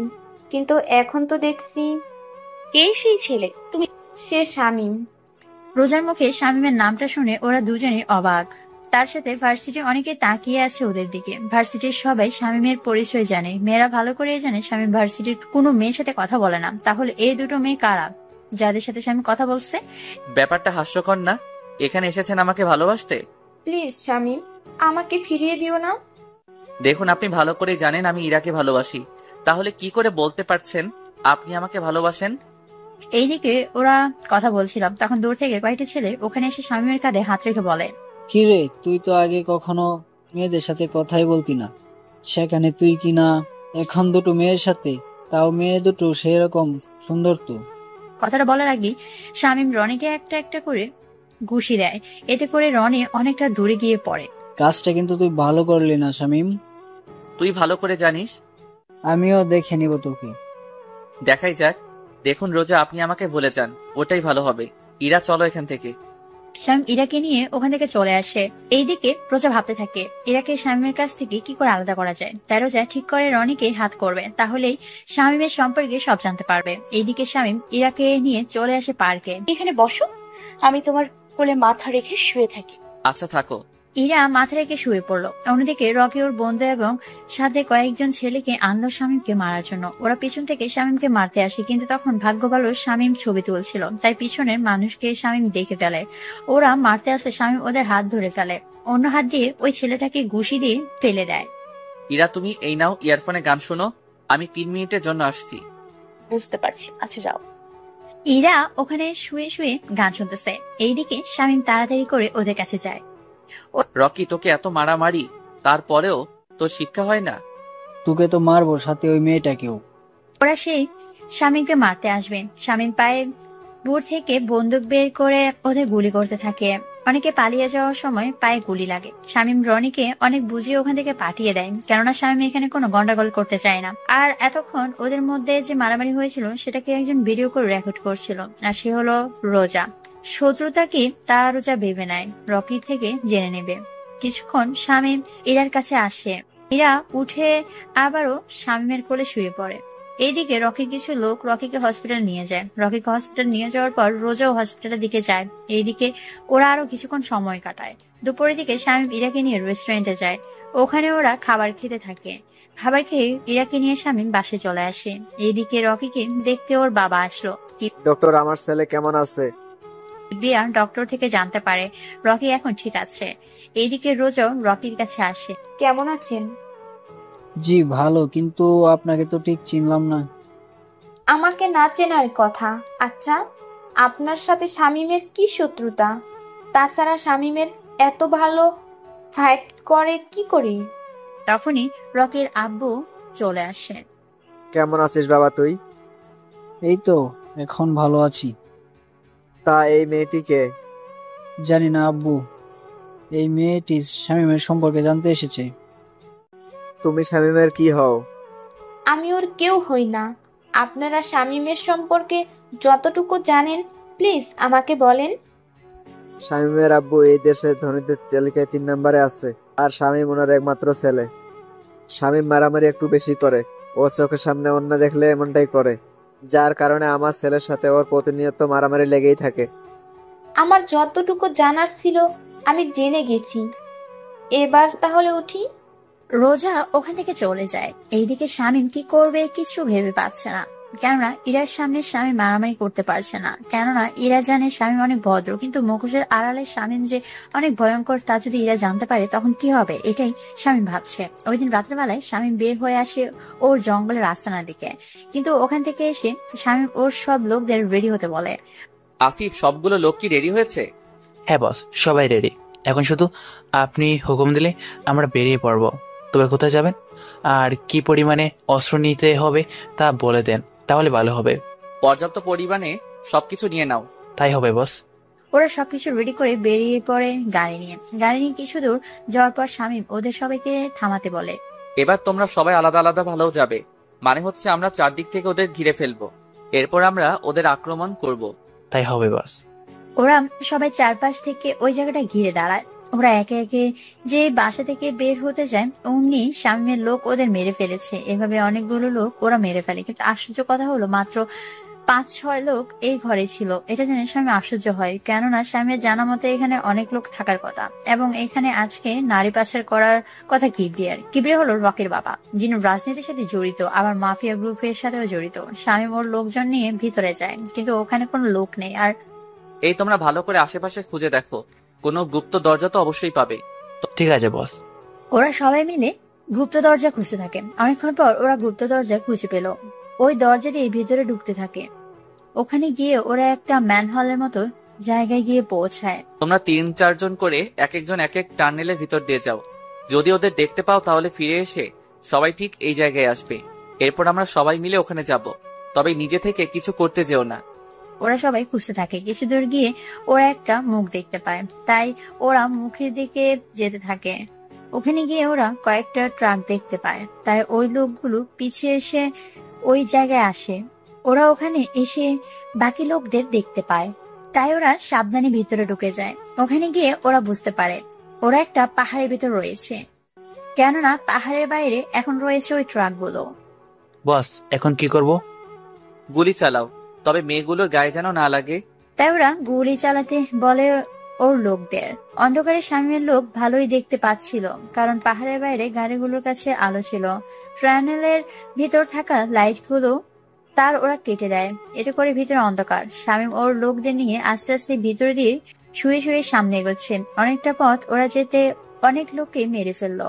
কিন্তু এখন তো দেখছি। কে সেই ছেলে? তুমি? সে শামীম। রোজার মুখে শামীমের নামটা শুনে ওরা দুজনেই অবাক। তার সাথে ভার্সিটির অনেকে তাকিয়ে আছে ওদের দিকে। ভার্সিটির সবাই শামীমের পরিচয় জানে, মেয়েরা ভালো করে জানে শামীম ভার্সিটির কোনো মেয়ের সাথে কথা বলে না। তাহলে এই দুটো মেয়ে কারা যাদের সাথে শামীম কথা বলছে? ব্যাপারটা হাস্যকর না? এখানে এসেছেন আমাকে ভালোবাসতে? প্লিজ শামীম, আমাকে ফিরিয়ে দিও না। দেখুন, আপনি ভালো করে জানেন আমি ইরাকে ভালোবাসি, তাহলে কি করে বলতে পারছেন আপনি আমাকে ভালোবাসেন? এইদিকে ওরা কথা বলছিলাম, তখন দূর থেকে কয়েকটি ছেলে ওখানে এসে শামীমের কাঁধে হাত রেখে বলে, কিরে, তুই তো আগে কখনো মেয়েদের সাথে কথাই বলতি না, সেখানে তুই কিনা এখন দুটো মেয়ের সাথে, তাও মেয়ে দুটো সেরকম সুন্দর। তো কথাটা বলার আগে শামীম রনিকে একটা একটা করে ঘুষি দেয়। এতে করে রনি অনেকটা দূরে গিয়ে পড়ে। কাজটা কিন্তু তুই ভালো করলি না শামীম। তুই ভালো করে জানিস। আমিও দেখে নিব তোকে। দেখাই যাক। দেখুন রোজা, আপনি আমাকে ভুলে যান, ওটাই ভালো হবে। ইরা, চলো এখান থেকে। শামীম ইরাকে নিয়ে ওখান থেকে চলে আসে। এইদিকে রোজা ভাবতে থাকে ইরাকে শামীমের কাছ থেকে কি করে আলাদা করা যায়। তাই রোজা ঠিক করে রনিকে হাত করবে, তাহলেই শামীমের সম্পর্কে সব জানতে পারবে। এইদিকে শামীম ইরাকে নিয়ে চলে আসে পার্কে। এখানে বসো, আমি তোমার কোলে মাথা রেখে শুয়ে থাকি। আচ্ছা, থাকো। ইরা মাথা রেখে শুয়ে পড়লো। অন্যদিকে রকি ওর বন্ধু এবং সাথে কয়েকজন ছেলেকে আনলো শামীমকে মারার জন্য। ওরা পিছন থেকে শামীমকে মারতে আসে, কিন্তু তখন ভাগ্য ভালো শামীম ছবি তুলছিল, তাই পিছনের মানুষকে শামীম দেখে ফেলে। ওরা মারতে আসলে শামীম ওদের হাত ধরে ফেলে, অন্য হাত দিয়ে ওই ছেলেটাকে ঘুষি দিয়ে ফেলে দেয়। ইরা, তুমি এই নাও ইয়ারফোনে গান শোনো, আমি 3 মিনিটের জন্য আসছি। বুঝতে পারছি, আচ্ছা যাও। ইরা ওখানে শুয়ে শুয়ে গান শুনতেছে। এইদিকে শামীম তাড়াতাড়ি করে ওদের কাছে যায়। রকি, তোকে এত মারামারি, তারপরেও তোর শিক্ষা হয় না? তোকে তো মারবো, সাথে ওই মেয়েটাকেও। ওরা সেই শামীমকে মারতে আসবে। শামীম পায়ে বুট থেকে বন্দুক বের করে ওদের গুলি করতে থাকে। অনেকে পালিয়ে যাওয়ার সময় পায়ে গুলি লাগে। শামীম রনিকে অনেক বুঝিয়ে ওখান থেকে পাঠিয়ে দেয়, কেননা শামীম এখানে কোনো গন্ডগোল করতে চায় না। আর এতক্ষণ ওদের মধ্যে যে মারামারি হয়েছিল সেটাকে একজন ভিডিও করে রেকর্ড করছিল, আর সে হলো রোজা। শত্রুতা কি তা রোজা ভেবে নেয়, রকির থেকে জেনে নেবে। কিছুক্ষণ শামীম ইরার কাছে আসে। ইরা উঠে আবারও শামীমের কোলে শুয়ে পড়ে। এইদিকে রকির কিছু লোক রকিকে হসপিটাল নিয়ে যায়। রকিকে হসপিটাল নিয়ে যাওয়ার পর রোজাও হসপিটালের দিকে যায়। এইদিকে ওরা আরো কিছুক্ষণ সময় কাটায়। দুপুরের দিকে শামীম ইরাকে নিয়ে রেস্টুরেন্টে যায়। ওখানে ওরা খাবার খেতে থাকে। খাবার খেয়ে ইরাকে নিয়ে শামীম বাসে চলে আসে। এইদিকে রকিকে দেখতে ওর বাবা আসলো। ডক্টর, আমার ছেলে কেমন আছে? বিয়া ডক্টর থেকে জানতে পারে রকি এখন ঠিক আছে। এইদিকে রোজাও রকির কাছে আসে। কেমন আছেন? জি ভালো, কিন্তু আপনাকে তো ঠিক চিনলাম না। আমাকে না চেনার কথা। আচ্ছা, আপনার সাথে শামীমের কি শত্রুতা? তাছাড়া শামীমের এত ভালো ফাইট করে কি করে? তখনই রকির আব্বু চলে আসে। কেমন আছিস বাবা তুই? এই তো এখন ভালো আছি। তা এই মেয়েটিকে? জানি না আব্বু, এই মেয়েটি শামীমের সম্পর্কে জানতে এসেছে। তুমি শামীমের কি হও? আমি ওর কেউ হই না। আপনারা শামীমের সম্পর্কে যতটুকু জানেন প্লিজ আমাকে বলেন। শামীমের আব্বু এই দেশের ধনীদের তালিকায় 3 নম্বরে আছে, আর শামীম ওনার একমাত্র ছেলে। শামীম মারামারি একটু বেশি করে, ও চোখের সামনে অন্য দেখলে এমনটাই করে, যার কারণে আমার ছেলের সাথে ওর প্রতিনিয়ত মারামারি লেগেই থাকে। আমার যতটুকু জানার ছিল আমি জেনে গেছি। এবার তাহলে উঠি। রোজা ওখান থেকে চলে যায়। এইদিকে শামীম কি করবে কিছু ভেবে পাচ্ছে না, কেননা ইরার সামনে শামীম মারামারি করতে পারছে না। কেননা ইরা জানে শামীম অনেক ভদ্র, কিন্তু মুখোশের আড়ালে শামীম যে অনেক ভয়ঙ্কর তা যদি ইরা জানতে পারে তখন কি হবে, এটাই শামীম ভাবছে। ওই দিন রাতের বেলায় শামীম বের হয়ে আসে ওর জঙ্গলের আস্তানার দিকে, কিন্তু ওখান থেকে এসে শামীম ওর সব লোকদের রেডি হতে বলে। আসিফ, সবগুলো লোক কি রেডি হয়েছে? হ্যাঁ বস, সবাই রেডি। এখন শুধু আপনি হুকুম দিলে আমরা বেরিয়ে পড়ব। তবে কোথায় যাবেন আর কি পরিমাণে অস্ত্র নিতে হবে তা বলে দেন, তাহলে ভালো হবে। পর্যাপ্ত পরিমাণে সবকিছু নিয়ে নাও। তাই হবে বস। ওরা সবকিছু রেডি করে বেরিয়ে পড়ে গাড়ি নিয়ে কিছু দূর যাওয়ার পর শামীম ওদের সবাইকে থামাতে বলে। এবার তোমরা সবাই আলাদা আলাদা ভালো যাবে, মানে হচ্ছে আমরা চারদিক থেকে ওদের ঘিরে ফেলবো, এরপর আমরা ওদের আক্রমণ করব। তাই হবে বস। ওরা সবাই চারপাশ থেকে ওই জায়গাটা ঘিরে দাঁড়ায়। ওরা একে একে যে বাসা থেকে বের হতে যায় অমনি শামীমের লোক ওদের মেরে ফেলেছে। এভাবে অনেকগুলো লোক ওরা মেরে ফেলে, কিন্তু আশ্চর্য কথা হলো মাত্র 5-6 লোক এই ঘরে ছিল। এটা জেনে স্বামী আশ্চর্য হয়, কেননা স্বামীর জানা মতে এখানে অনেক লোক থাকার কথা, এবং এখানে আজকে নারী পাচার করার কথা কিবরিয়া হলো রকির বাবা, যিনি রাজনীতির সাথে জড়িত, আবার মাফিয়া গ্রুপের সাথেও জড়িত। স্বামী ওর লোকজন নিয়ে ভিতরে যায়, কিন্তু ওখানে কোনো লোক নেই। আর এই তোমরা ভালো করে আশেপাশে খুঁজে দেখো, কোনো গুপ্ত দরজা তো অবশ্যই পাবে। ঠিক আছে বস। ওরা সবাই মিলে গুপ্ত দরজা খুঁজতে থাকে। অনেকক্ষণ পর ওরা গুপ্ত দরজা খুঁজে পেল। ওই দরজা দিয়ে ভিতরে ঢুকতে থাকে। ওখানে গিয়ে ওরা একটা ম্যানহলের মতো জায়গায় গিয়ে পৌঁছায়। তোমরা 3-4 জন করে এক একজন এক এক টানেলের ভিতর দিয়ে যাও। যদি ওদের দেখতে পাও তাহলে ফিরে এসে সবাই ঠিক এই জায়গায় আসবে। এরপর আমরা সবাই মিলে ওখানে যাব, তবে নিজে থেকে কিছু করতে যেও না। ওরা সবাই খুঁজতে থাকে। কিছু দূর গিয়ে ওরা একটা মুখ দেখতে পায়, তাই ওরা মুখের দিকে যেতে থাকে। ওখানে গিয়ে ওরা কয়েকটা ট্রাক দেখতে পায়, তাই ওই লোকগুলো পিছিয়ে এসে ওই জায়গায় আসে। ওরা ওখানে এসে বাকি লোকদের দেখতে পায়, তাই ওরা সাবধানে ভিতরে ঢুকে যায়। ওখানে গিয়ে ওরা বুঝতে পারে ওরা একটা পাহাড়ের ভিতর রয়েছে, কেননা পাহাড়ের বাইরে এখন রয়েছে ওই ট্রাকগুলো। বস, এখন কি করব? গুলি চালাও, তবে মেয়েগুলোর গায়ে যেন না লাগে। তাই ওরা গুলি চালাতে বলে ওর লোকদের। অন্ধকারে স্বামীর লোক ভালোই দেখতে পাচ্ছিল, কারণ পাহাড়ের বাইরে গাড়িগুলোর কাছে আলো ছিল। ট্রানেলের ভিতর থাকা লাইটগুলো তার ওরা কেটে দেয়, এতে করে ভিতরে অন্ধকার। শামীম ওর লোকদের নিয়ে আস্তে আস্তে ভিতর দিয়ে শুয়ে শুয়ে সামনে এগোচ্ছে। অনেকটা পথ ওরা যেতে অনেক লোককে মেরে ফেললো।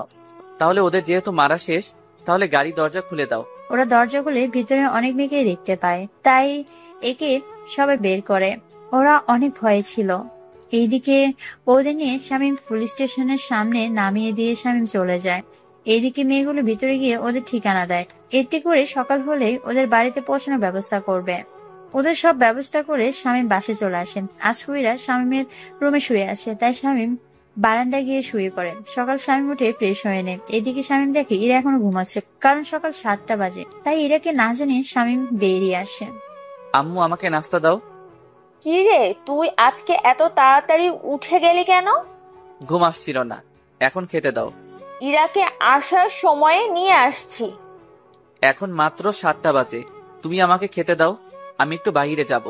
তাহলে ওদের যেহেতু মারা শেষ, তাহলে গাড়ি দরজা খুলে দাও। ওরা দরজা খুলে ভিতরে অনেক মেয়েকে দেখতে পায়, তাই একে সবাই বের করে। ওরা অনেক ভয়ে ছিল। এইদিকে ওদের নিয়ে শামীম পুলিশ স্টেশনের সামনে নামিয়ে দিয়ে শামীম চলে যায়। এইদিকে মেয়েগুলো ভিতরে গিয়ে ওদের ঠিকানা দেয়, এতে করে সকাল হলেই ওদের বাড়িতে পৌঁছানোর ব্যবস্থা করবে। ওদের সব ব্যবস্থা করে শামীম বাসে চলে আসে। আজকুইরা শামীমের রুমে শুয়ে আছে, তাই শামীম বারান্দায় গিয়ে শুয়ে পড়ে। সকাল শামীম উঠে ফ্রেশ হয়ে নেয়। এদিকে শামীম দেখে ইরা এখনো ঘুমাচ্ছে, কারণ সকাল 7টা বাজে। তাই ইরাকে না জানিয়ে শামীম বেরিয়ে আসে। আম্মু, আমাকে নাস্তা দাও। কি রে, তুই আজকে এত তাড়াতাড়ি উঠে গেলি কেন? ঘুম আসছিল না, এখন খেতে দাও। ইরাকে আসার সময়ে নিয়ে আসছি। এখন মাত্র 7টা বাজে, তুমি আমাকে খেতে দাও, আমি একটু বাইরে যাব।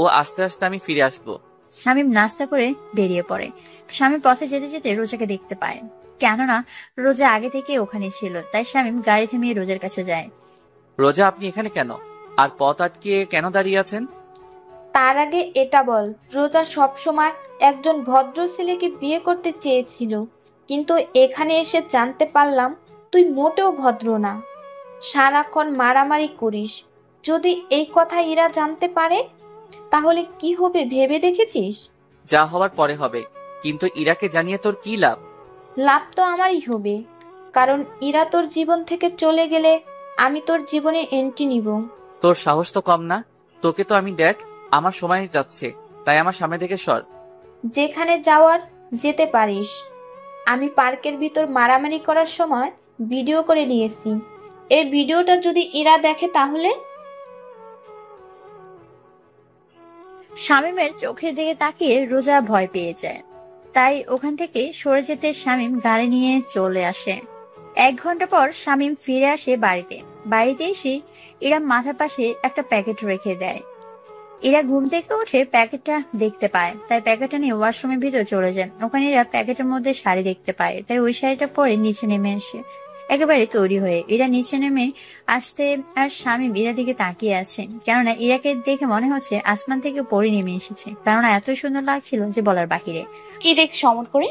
ও আস্তে আস্তে আমি ফিরে আসবো। শামীম নাস্তা করে বেরিয়ে পড়ে। শামীম পথে যেতে যেতে রোজাকে দেখতে পায়, কেননা রোজা আগে থেকে ওখানে ছিল। তাই শামীম গাড়ি থামিয়ে রোজার কাছে যায়। রোজা, আপনি এখানে কেন? আর পথ আটকিয়ে কেন দাঁড়িয়ে আছেন? তার আগে এটা বল, রোজা সবসময় একজন ভদ্র ছেলেকে বিয়ে করতে চেয়েছিল, কিন্তু এখানে এসে জানতে পারলাম তুই মোটেও ভদ্র না, সারাক্ষণ মারামারি করিস। যদি এই কথা ইরা জানতে পারে তাহলে কি হবে ভেবে দেখেছিস? যা হওয়ার পরে হবে, কিন্তু ইরাকে জানিয়ে তোর কি লাভ? লাভ তো আমারই হবে, কারণ ইরা তোর জীবন থেকে চলে গেলে আমি তোর জীবনে এন্ট্রি নিব। তোর সাহস তো কম না। তোকে তো আমি দেখ, আমার সময় যাচ্ছে, তাই আমার সামনে থেকে সর। যেখানে যাওয়ার যেতে পারিস। আমি পার্কের ভিতর মারামারি করার সময় ভিডিও করে নিয়েছি। এই ভিডিওটা যদি ইরা দেখে তাহলে? শামীমের চোখের দিকে তাকিয়ে রোজা ভয় পেয়ে যায়, তাই ওখান থেকে সরে যেতে শামীম গাড়ি নিয়ে চলে আসে। 1 ঘন্টা পর শামীম ফিরে আসে বাড়িতে। বাড়িতে এসে ইরা মাথার পাশে একটা প্যাকেট রেখে দেয়। এরা ঘুম থেকে উঠে প্যাকেটটা দেখতে পায়, তাই প্যাকেটটা নিয়ে ওয়াশরুমের ভিতরে চলে যায়। ওখানে এরা প্যাকেটের মধ্যে শাড়ি দেখতে পায়, তাই ওই শাড়িটা পরে নিচে নেমে আসে একেবারে তৈরি হয়ে। এরা নিচে নেমে আসতে আর স্বামী ইরার দিকে তাকিয়ে আছে, কেননা ইরাকে দেখে মনে হচ্ছে আসমান থেকে পরে নেমে এসেছে, কেননা এত সুন্দর লাগছিল যে বলার বাহিরে। কি দেখছো অমন করে?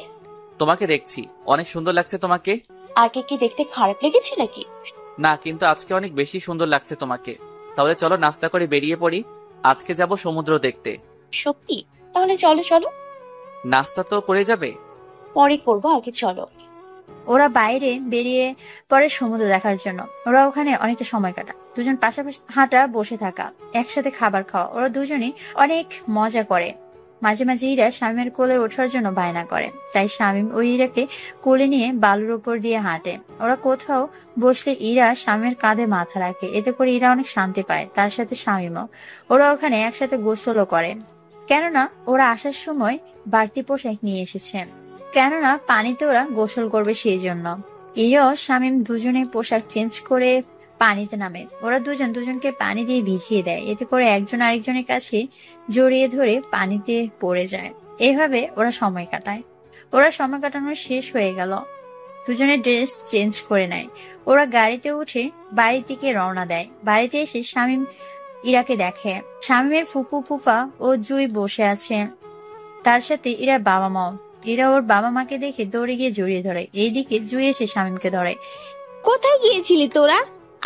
তোমাকে দেখছি, অনেক সুন্দর লাগছে তোমাকে। আগে কি দেখতে খারাপ লেগেছে নাকি? না, কিন্তু আজকে অনেক বেশি সুন্দর লাগছে তোমাকে। তাহলে চলো নাস্তা করে বেরিয়ে পড়ি, আজকে যাব সমুদ্র দেখতে। সত্যি? তাহলে চলো চলো। নাস্তা তো করে যাবে? পরে করবো, আগে চলো। ওরা বাইরে বেরিয়ে পরে সমুদ্র দেখার জন্য। ওরা ওখানে অনেকটা সময় কাটা, দুজন পাশাপাশি হাঁটা, বসে থাকা, একসাথে খাবার খাওয়া। ওরা দুজনেই অনেক মজা করে। মাঝে মাঝে ইরা স্বামীর কোলে ওঠার জন্য বায়না করে, তাই শামীম ওই ইরাকে কোলে নিয়ে বালুর উপর দিয়ে হাঁটে। ওরা কোথাও বসলে ইরা স্বামীর কাঁধে মাথা রাখে, এতে করে ইরা অনেক শান্তি পায়, তার সাথে শামীমও। ওরা ওখানে একসাথে গোসলও করে, কেননা ওরা আসার সময় বাড়তি পোশাক নিয়ে এসেছে, কেননা পানিতে ওরা গোসল করবে সেই জন্য। ইরা ও শামীম দুজনে পোশাক চেঞ্জ করে পানিতে নামে। ওরা দুজন দুজনকে পানি দিয়ে ভিজিয়ে দেয়, এতে করে একজন আরেকজনের কাছে জড়িয়ে ধরে পানিতে পড়ে যায়। এভাবে ওরা সময় কাটায়। ওরা সময় কাটানো শেষ হয়ে গেল, দুজনের ড্রেস চেঞ্জ করে নেয়। ওরা গাড়িতে উঠে বাড়ির দিকে রওনা দেয়। বাড়িতে এসে শামীম ইরাকে দেখে। শামীমের ফুপু ফুফা ও জুই বসে আছে, তার সাথে ইরার বাবা মাও। ইরা ওর বাবা মাকে দেখে দৌড়ে গিয়ে জড়িয়ে ধরে। এইদিকে জুই এসে শামীমকে ধরে। কোথায় গিয়েছিলি তোরা?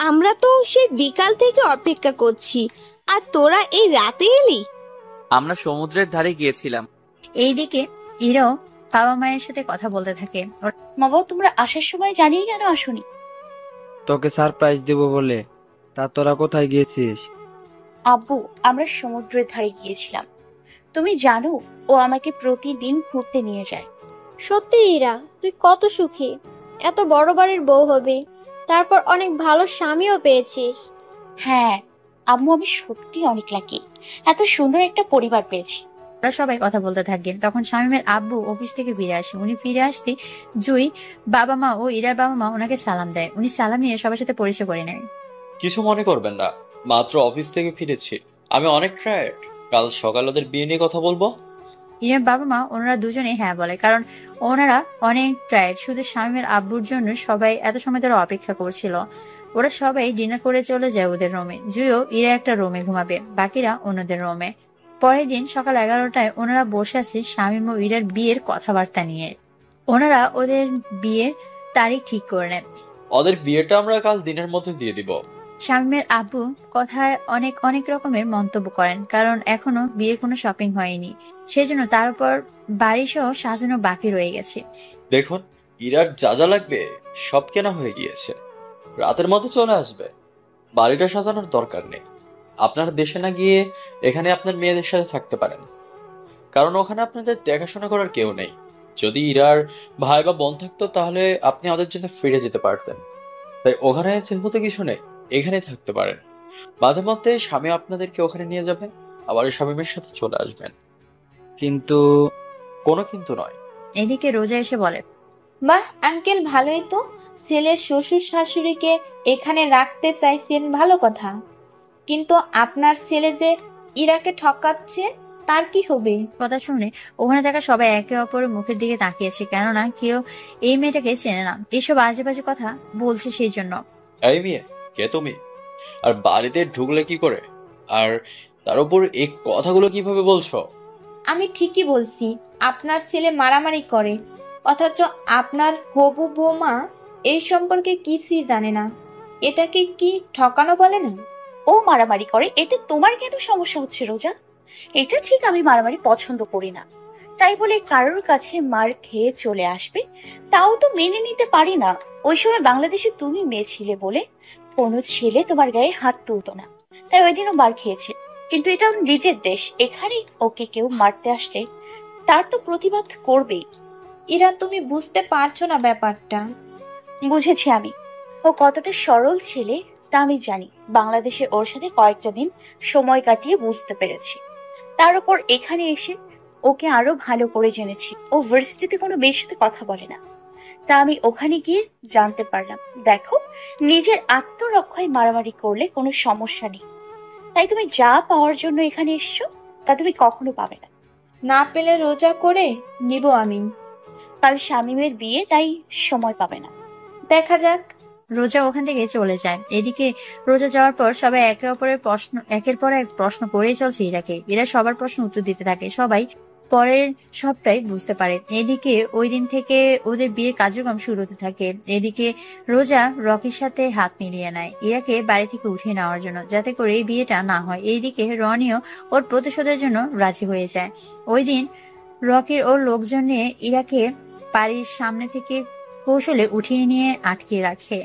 আমরা তো সেই বিকাল থেকে অপেক্ষা করছি, আর তোরা এই রাতে এলি? আমরা সমুদ্রের ধারে গিয়েছিলাম। এইদিকে ইরাও বাবা মায়ের সাথে কথা বলতে থাকে। বাবা, তোমরা আসার সময় জানিয়ে কেন আসোনি? তোকে সারপ্রাইজ দেব বলে। তা তোরা কোথায় গিয়েছিস? আব্বু, আমরা সমুদ্রের ধারে গিয়েছিলাম। তুমি জানো ও আমাকে প্রতিদিন ঘুরতে নিয়ে যায়। সত্যি ইরা, তুই কত সুখী। এত বড় বাড়ির বউ হবি, তারপর অনেক ভালো স্বামীও পেয়েছিস। হ্যাঁ আম্মু, আমি সত্যি অনেক লাকি, এত সুন্দর একটা পরিবার পেয়েছি। ওরা সবাই কথা বলতে থাকে। তখন শামীমের আব্বু অফিস থেকে ফিরে আসে। উনি ফিরে আসতে জুই, বাবা মা ও ইরার বাবা মা ওনাকে সালাম দেয়। উনি সালাম নিয়ে সবার সাথে পরিচয় করে নেয়। কিছু মনে করবেন না, মাত্র অফিস থেকে ফিরেছি, আমি অনেক টায়ার্ড। কাল সকাল ওদের বিয়ে নিয়ে কথা বলবো। ইরার বাবা মা ওনারা দুজনে হ্যাঁ বলে, কারণ ওনারা অনেক টায়ার্ড। শুধু শামীমের আব্বুর জন্য সবাই এত সময় ধরে অপেক্ষা করছিল। ওরা সবাই ডিনার করে চলে যায় ওদের রুমে। জুইও ইরা একটা রুমে ঘুমাবে, বাকিরা অন্যদের রুমে। পরের দিন সকাল 11টায় ওনারা বসে আছে শামীম ও ইরার বিয়ের কথাবার্তা নিয়ে। ওনারা ওদের বিয়ের তারিখ ঠিক করে নেন। ওদের বিয়েটা আমরা কাল দিনের মধ্যে দিয়ে দিব। শামীমের আব্বু কথায় অনেক অনেক রকমের মন্তব্য করেন, কারণ এখনো বিয়ে কোনো শপিং হয়নি, সেজন্য তার উপর বাড়ি সহ সাজানো বাকি রয়ে গেছে। দেখুন, ইরার যা যা লাগবে সব কেনা হয়ে গিয়েছে, রাতের মধ্যে চলে আসবে। বাড়িটা সাজানোর দরকার নেই। আপনার দেশে না গিয়ে এখানে আপনার মেয়েদের সাথে থাকতে পারেন, কারণ ওখানে আপনাদের দেখাশোনা করার কেউ নেই। যদি ইরার ভাই বা বোন থাকতো তাহলে আপনি ওদের জন্য ফিরে যেতে পারতেন। তাই ওখানে যেহেতু কিছু নেই, এখানে থাকতে পারেন। মাঝে মধ্যে স্বামী আপনাদেরকে ওখানে নিয়ে যাবেন, আবার স্বামীমের সাথে চলে আসবেন। কিন্তু কোনো কিন্তু নয়। এদিকে রোজা এসে বলে, বাহ আঙ্কেল, ভালোই তো। ছেলের শ্বশুর শাশুড়িকে এখানে রাখতে চাইছেন, ভালো কথা। কিন্তু আপনার ছেলে যে ইরাকে ঠকাচ্ছে, তার কি হবে? কথা শুনে ওখানে থাকা সবাই একে অপরের মুখের দিকে তাকিয়েছে, কেননা কেউ এই মেয়েটাকে চেনে না। এসব আজে বাজে কথা বলছে সেই জন্য। এই মেয়ে, কে তুমি? আর বাড়িতে ঢুকলে কি করে? আর তার উপর এই কথাগুলো কিভাবে বলছো? আমি ঠিকই বলছি, আপনার ছেলে মারামারি করে, অথচ আপনার হবু বৌমা এই সম্পর্কে কিছুই জানে না। এটাকে কি ঠকানো বলে না? ও মারামারি করে, এতে তোমার কেন সমস্যা হচ্ছে রোজা? এটা ঠিক, আমি মারামারি পছন্দ করি না, তাই বলে কারোর কাছে মার খেয়ে চলে আসবে তাও তো মেনে নিতে পারি না। ওই সময় বাংলাদেশে তুমি মেয়ে ছিলে বলে কোনো ছেলে তোমার গায়ে হাত তুলতো না, তাই ওই দিনও মার খেয়েছে। কিন্তু এটা ওর নিজের দেশ, এখানে ওকে কেউ মারতে আসলে তার তো প্রতিবাদ করবেই। ইরা, তুমি বুঝতে পারছো না ব্যাপারটা। বুঝেছি আমি, ও কতটা সরল ছেলে তা আমি জানি। বাংলাদেশে ওর সাথে কয়েকটা দিন সময় কাটিয়ে বুঝতে পেরেছি। তার উপর এখানে এসে ওকে আরো ভালো করে জেনেছি। ও ভার্সিটিতে কোনো মেয়ের সাথে কথা বলে না, তা আমি ওখানে গিয়ে জানতে পারলাম। দেখো, নিজের আত্মরক্ষায় মারামারি করলে কোনো সমস্যা নেই, তাই তুমি যা পাওয়ার জন্য এখানে এসছো তা তুমি কখনো পাবে না। না পেলে রোজা করে নিব আমি। কাল শামীমের বিয়ে, তাই সময় পাবে না। দেখা যাক। রোজা ওখান থেকে চলে যায়। এদিকে রোজা যাওয়ার পর সবাই একের পর এক প্রশ্ন করেই চলছে ইরাকে। এরা সবার প্রশ্ন উত্তর দিতে থাকে। সবাই পরের সবটাই বুঝতে পারে। এদিকে ওই দিন থেকে ওদের বিয়ের কার্যক্রম শুরু হতে থাকে। এদিকে রোজা রকির সাথে হাত মিলিয়ে নেয় ইরাকে বাড়ি থেকে উঠিয়ে নেওয়ার জন্য, যাতে করে এই বিয়েটা না হয়। এইদিকে রনিও ওর প্রতিশোধের জন্য রাজি হয়ে যায়। ওই দিন রকির ওর লোকজন নিয়ে ইরাকে বাড়ির সামনে থেকে কৌশলে উঠিয়ে নিয়ে আটকে রাখে।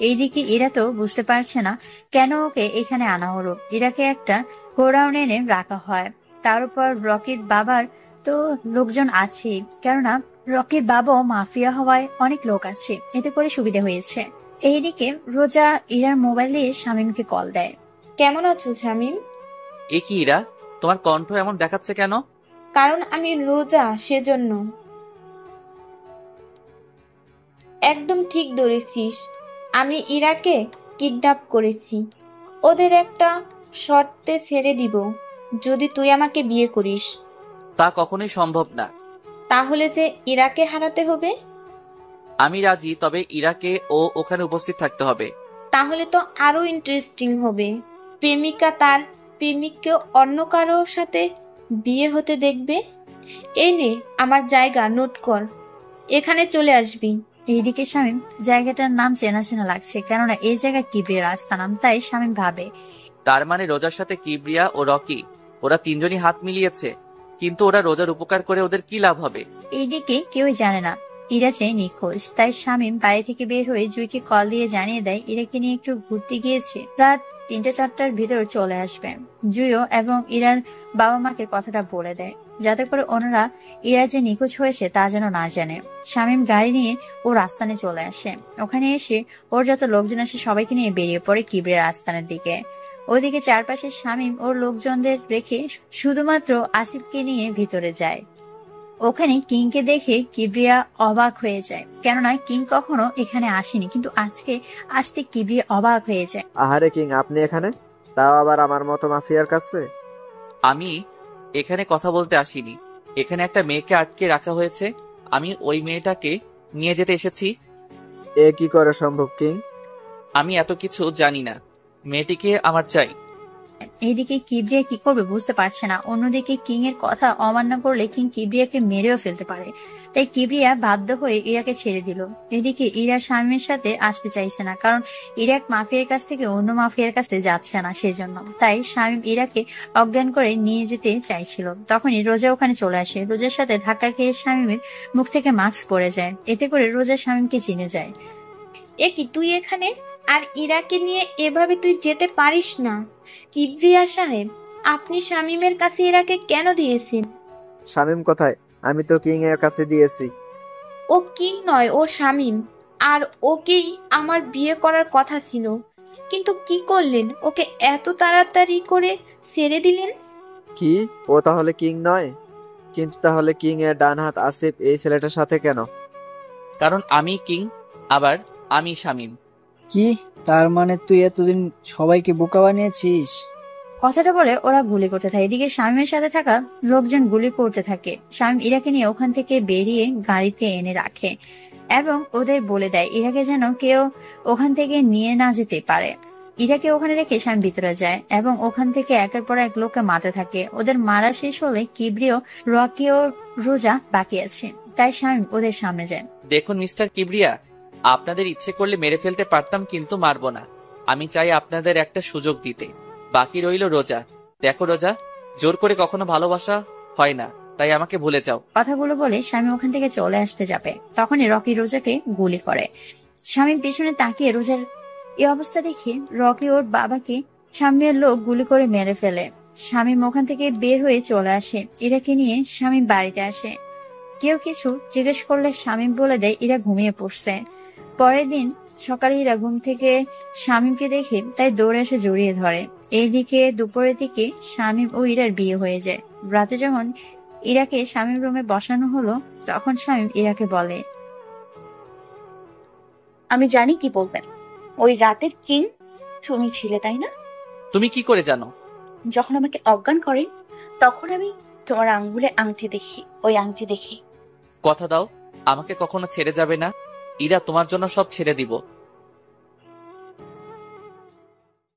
এইদিকে ইরা তো বুঝতে পারছে না কেন ওকে এখানে আনা হলো। ইরাকে একটা গোডাউন এনে রাখা হয়। তার উপর রকির বাবার তো লোকজন আছে, কেননা রকির বাবাও মাফিয়া হওয়ায় অনেক লোক আছে, এতে করে সুবিধা হয়েছে। এইদিকে রোজা ইরার মোবাইল দিয়ে শামীমকে কল দেয়। কেমন আছো শামীম? এ কি ইরা, তোমার কণ্ঠ এমন দেখাচ্ছে কেন? কারণ আমি রোজা, সেজন্য। একদম ঠিক ধরেছিস। আমি ইরাকে কিডন্যাপ করেছি। ওদের একটা শর্তে ছেড়ে দিব, যদি তুই আমাকে বিয়ে করিস। তা কখনোই সম্ভব না। তাহলে যে ইরাকে হারাতে হবে? আমি রাজি, তবে ইরাকে ও ওখানে উপস্থিত থাকতে হবে। তাহলে তো আরো ইন্টারেস্টিং হবে। প্রেমিকা তার প্রেমিককে অন্য কারোর সাথে বিয়ে হতে দেখবে। এই নে আমার জায়গা, নোট কর, এখানে চলে আসবি। এইদিকে শামীম জায়গাটার নাম চেনা চেনা লাগছে, কেননা এই জায়গা কিবরিয়ার আস্তানাম। তাই শামীম ভাবে, তার মানে রোজার সাথে কিবরিয়া ও রকি ওরা তিনজনই হাত মিলিয়েছে। কিন্তু ওরা রোজার উপকার করে ওদের কি লাভ হবে? এইদিকে কেউই জানে না ইরা যে নিখোঁজ। তাই শামীম বাড়ি থেকে বের হয়ে জুইকে কল দিয়ে জানিয়ে দেয় ইরাকে নিয়ে একটু ঘুরতে গিয়েছে, রাত 3-4টার ভিতর চলে আসবে। জুইও এবং ইরার বাবা মাকে কথাটা বলে দেয়, যাতে করে ওনারা ইরা যে নিখোঁজ হয়েছে তা যেন না জানে। শামীম গাড়ি নিয়ে ওর আস্তানে চলে আসে। ওখানে এসে ওর যত লোকজন আসে সবাইকে নিয়ে বেরিয়ে পড়ে কিবরিয়ার আস্তানের দিকে। ওইদিকে চারপাশে শামীম ওর লোকজনদের রেখে শুধুমাত্র আসিফকে নিয়ে ভিতরে যায়। ওখানে কিংকে দেখে কিবরিয়া অবাক হয়ে যায়, কেননা কিং কখনো এখানে আসেনি, কিন্তু আজকে আসতে কিবরিয়া অবাক হয়ে যায়। আহারে কিং, আপনি এখানে, তাও আবার আমার মতো মাফিয়ার কাছে? আমি এখানে কথা বলতে আসিনি। এখানে একটা মেয়েকে আটকে রাখা হয়েছে, আমি ওই মেয়েটাকে নিয়ে যেতে এসেছি। এ কি করে সম্ভব কিং? আমি এত কিছু জানি না, মেয়েটিকে আমার চাই। এইদিকে কিবরিয়া কি করবে বুঝতে পারছে না। অন্যদিকে কিং এর কথা অমান্য করলে কিং কিবরিয়াকে মেরেও ফেলতে পারে। তাই কিবরিয়া বাধ্য হয়ে ইরাকে ছেড়ে দিল। এদিকে ইরা শামীমের সাথে আসতে চাইছে না, কারণ ইরাক মাফিয়ার কাছ থেকে অন্য মাফিয়ার কাছে যাচ্ছে না, সেজন্য। তাই শামীম ইরাকে অজ্ঞান করে নিয়ে যেতে চাইছিল। তখনই রোজা ওখানে চলে আসে। রোজার সাথে ধাক্কা খেয়ে শামীমের মুখ থেকে মাস্ক পড়ে যায়। এতে করে রোজা শামীমকে চিনে যায়। এ কি, তুই এখানে? আর ইরাকে নিয়ে এভাবে তুই যেতে পারিস না। কিবরিয়া সাহেব, আপনি শামীমের কাছে ইরাকে কেন দিয়েছেন? শামীম কোথায়? আমি তো কিং এর কাছে দিয়েছি। ও কিং নয়, ও শামীম। আর ওকেই আমার বিয়ে করার কথা ছিল, কিন্তু কি করলেন? ওকে এত তাড়াতাড়ি করে ছেড়ে দিলেন। কি, ও তাহলে কিং নয়? কিন্তু তাহলে কিং এর ডান হাত আসিফ এই ছেলেটার সাথে কেন? কারণ আমি কিং, আবার আমি শামীম। কি, তার মানে তুই এতদিন সবাইকে বোকা বানিয়েছিস? কথাটা বলে ওরা গুলি করতে থাকে। এদিকে শামীমের সাথে থাকা লোকজন গুলি করতে থাকে। শামীম ইরাকে নিয়ে ওখান থেকে বেরিয়ে গাড়িতে এনে রাখে এবং ওদের বলে দেয় ইরাকে যেন কেউ ওখান থেকে নিয়ে না যেতে পারে। ইরাকে ওখানে রেখে শামীম ভিতরে যায় এবং ওখান থেকে একের পর এক লোককে মারতে থাকে। ওদের মারা শেষ হলে কিবরিও, রকি ও রোজা বাকি আছে। তাই শামীম ওদের সামনে যায়। দেখুন মিস্টার কিবরিয়া, আপনাদের ইচ্ছে করলে মেরে ফেলতে পারতাম, কিন্তু মারবো না। আমি চাই আপনাদের একটা সুযোগ দিতে। বাকি রইল রোজা। দেখো রোজা, জোর করে কখনো ভালোবাসা হয় না, তাই আমাকে ভুলে যাও। কথাগুলো বলে শামীম ওখান থেকে চলে আসতে যাবে, তখনই রকি রোজাকে গুলি করে। শামীম পিছনে তাকিয়ে রোজার এই অবস্থা দেখে রকি ওর বাবাকে সামনের লোক গুলি করে মেরে ফেলে। শামীম ওখান থেকে বের হয়ে চলে আসে। ইরাকে নিয়ে শামীম বাড়িতে আসে। কেউ কিছু জিজ্ঞেস করলে শামীম বলে দেয় ইরা ঘুমিয়ে পড়ছে। পরের দিন সকালে ইরা ঘুম থেকে শামীমকে দেখে তাই দৌড়ে এসে জড়িয়ে ধরে। এইদিকে দুপুরের দিকে শামীম ও ইরার বিয়ে হয়ে যায়। রাতে যখন ইরাকে শামীম রুমে বসানো হলো, তখন শামীম ইরাকে বলে, আমি জানি কি বলবেন। ওই রাতের কিং তুমি ছিলে, তাই না? তুমি কি করে জানো? যখন আমাকে অজ্ঞান করেন তখন আমি তোমার আঙ্গুলে আংটি দেখি, ওই আংটি দেখি। কথা দাও আমাকে কখনো ছেড়ে যাবে না। ইরা তোমার জন্য সব ছেড়ে দিব।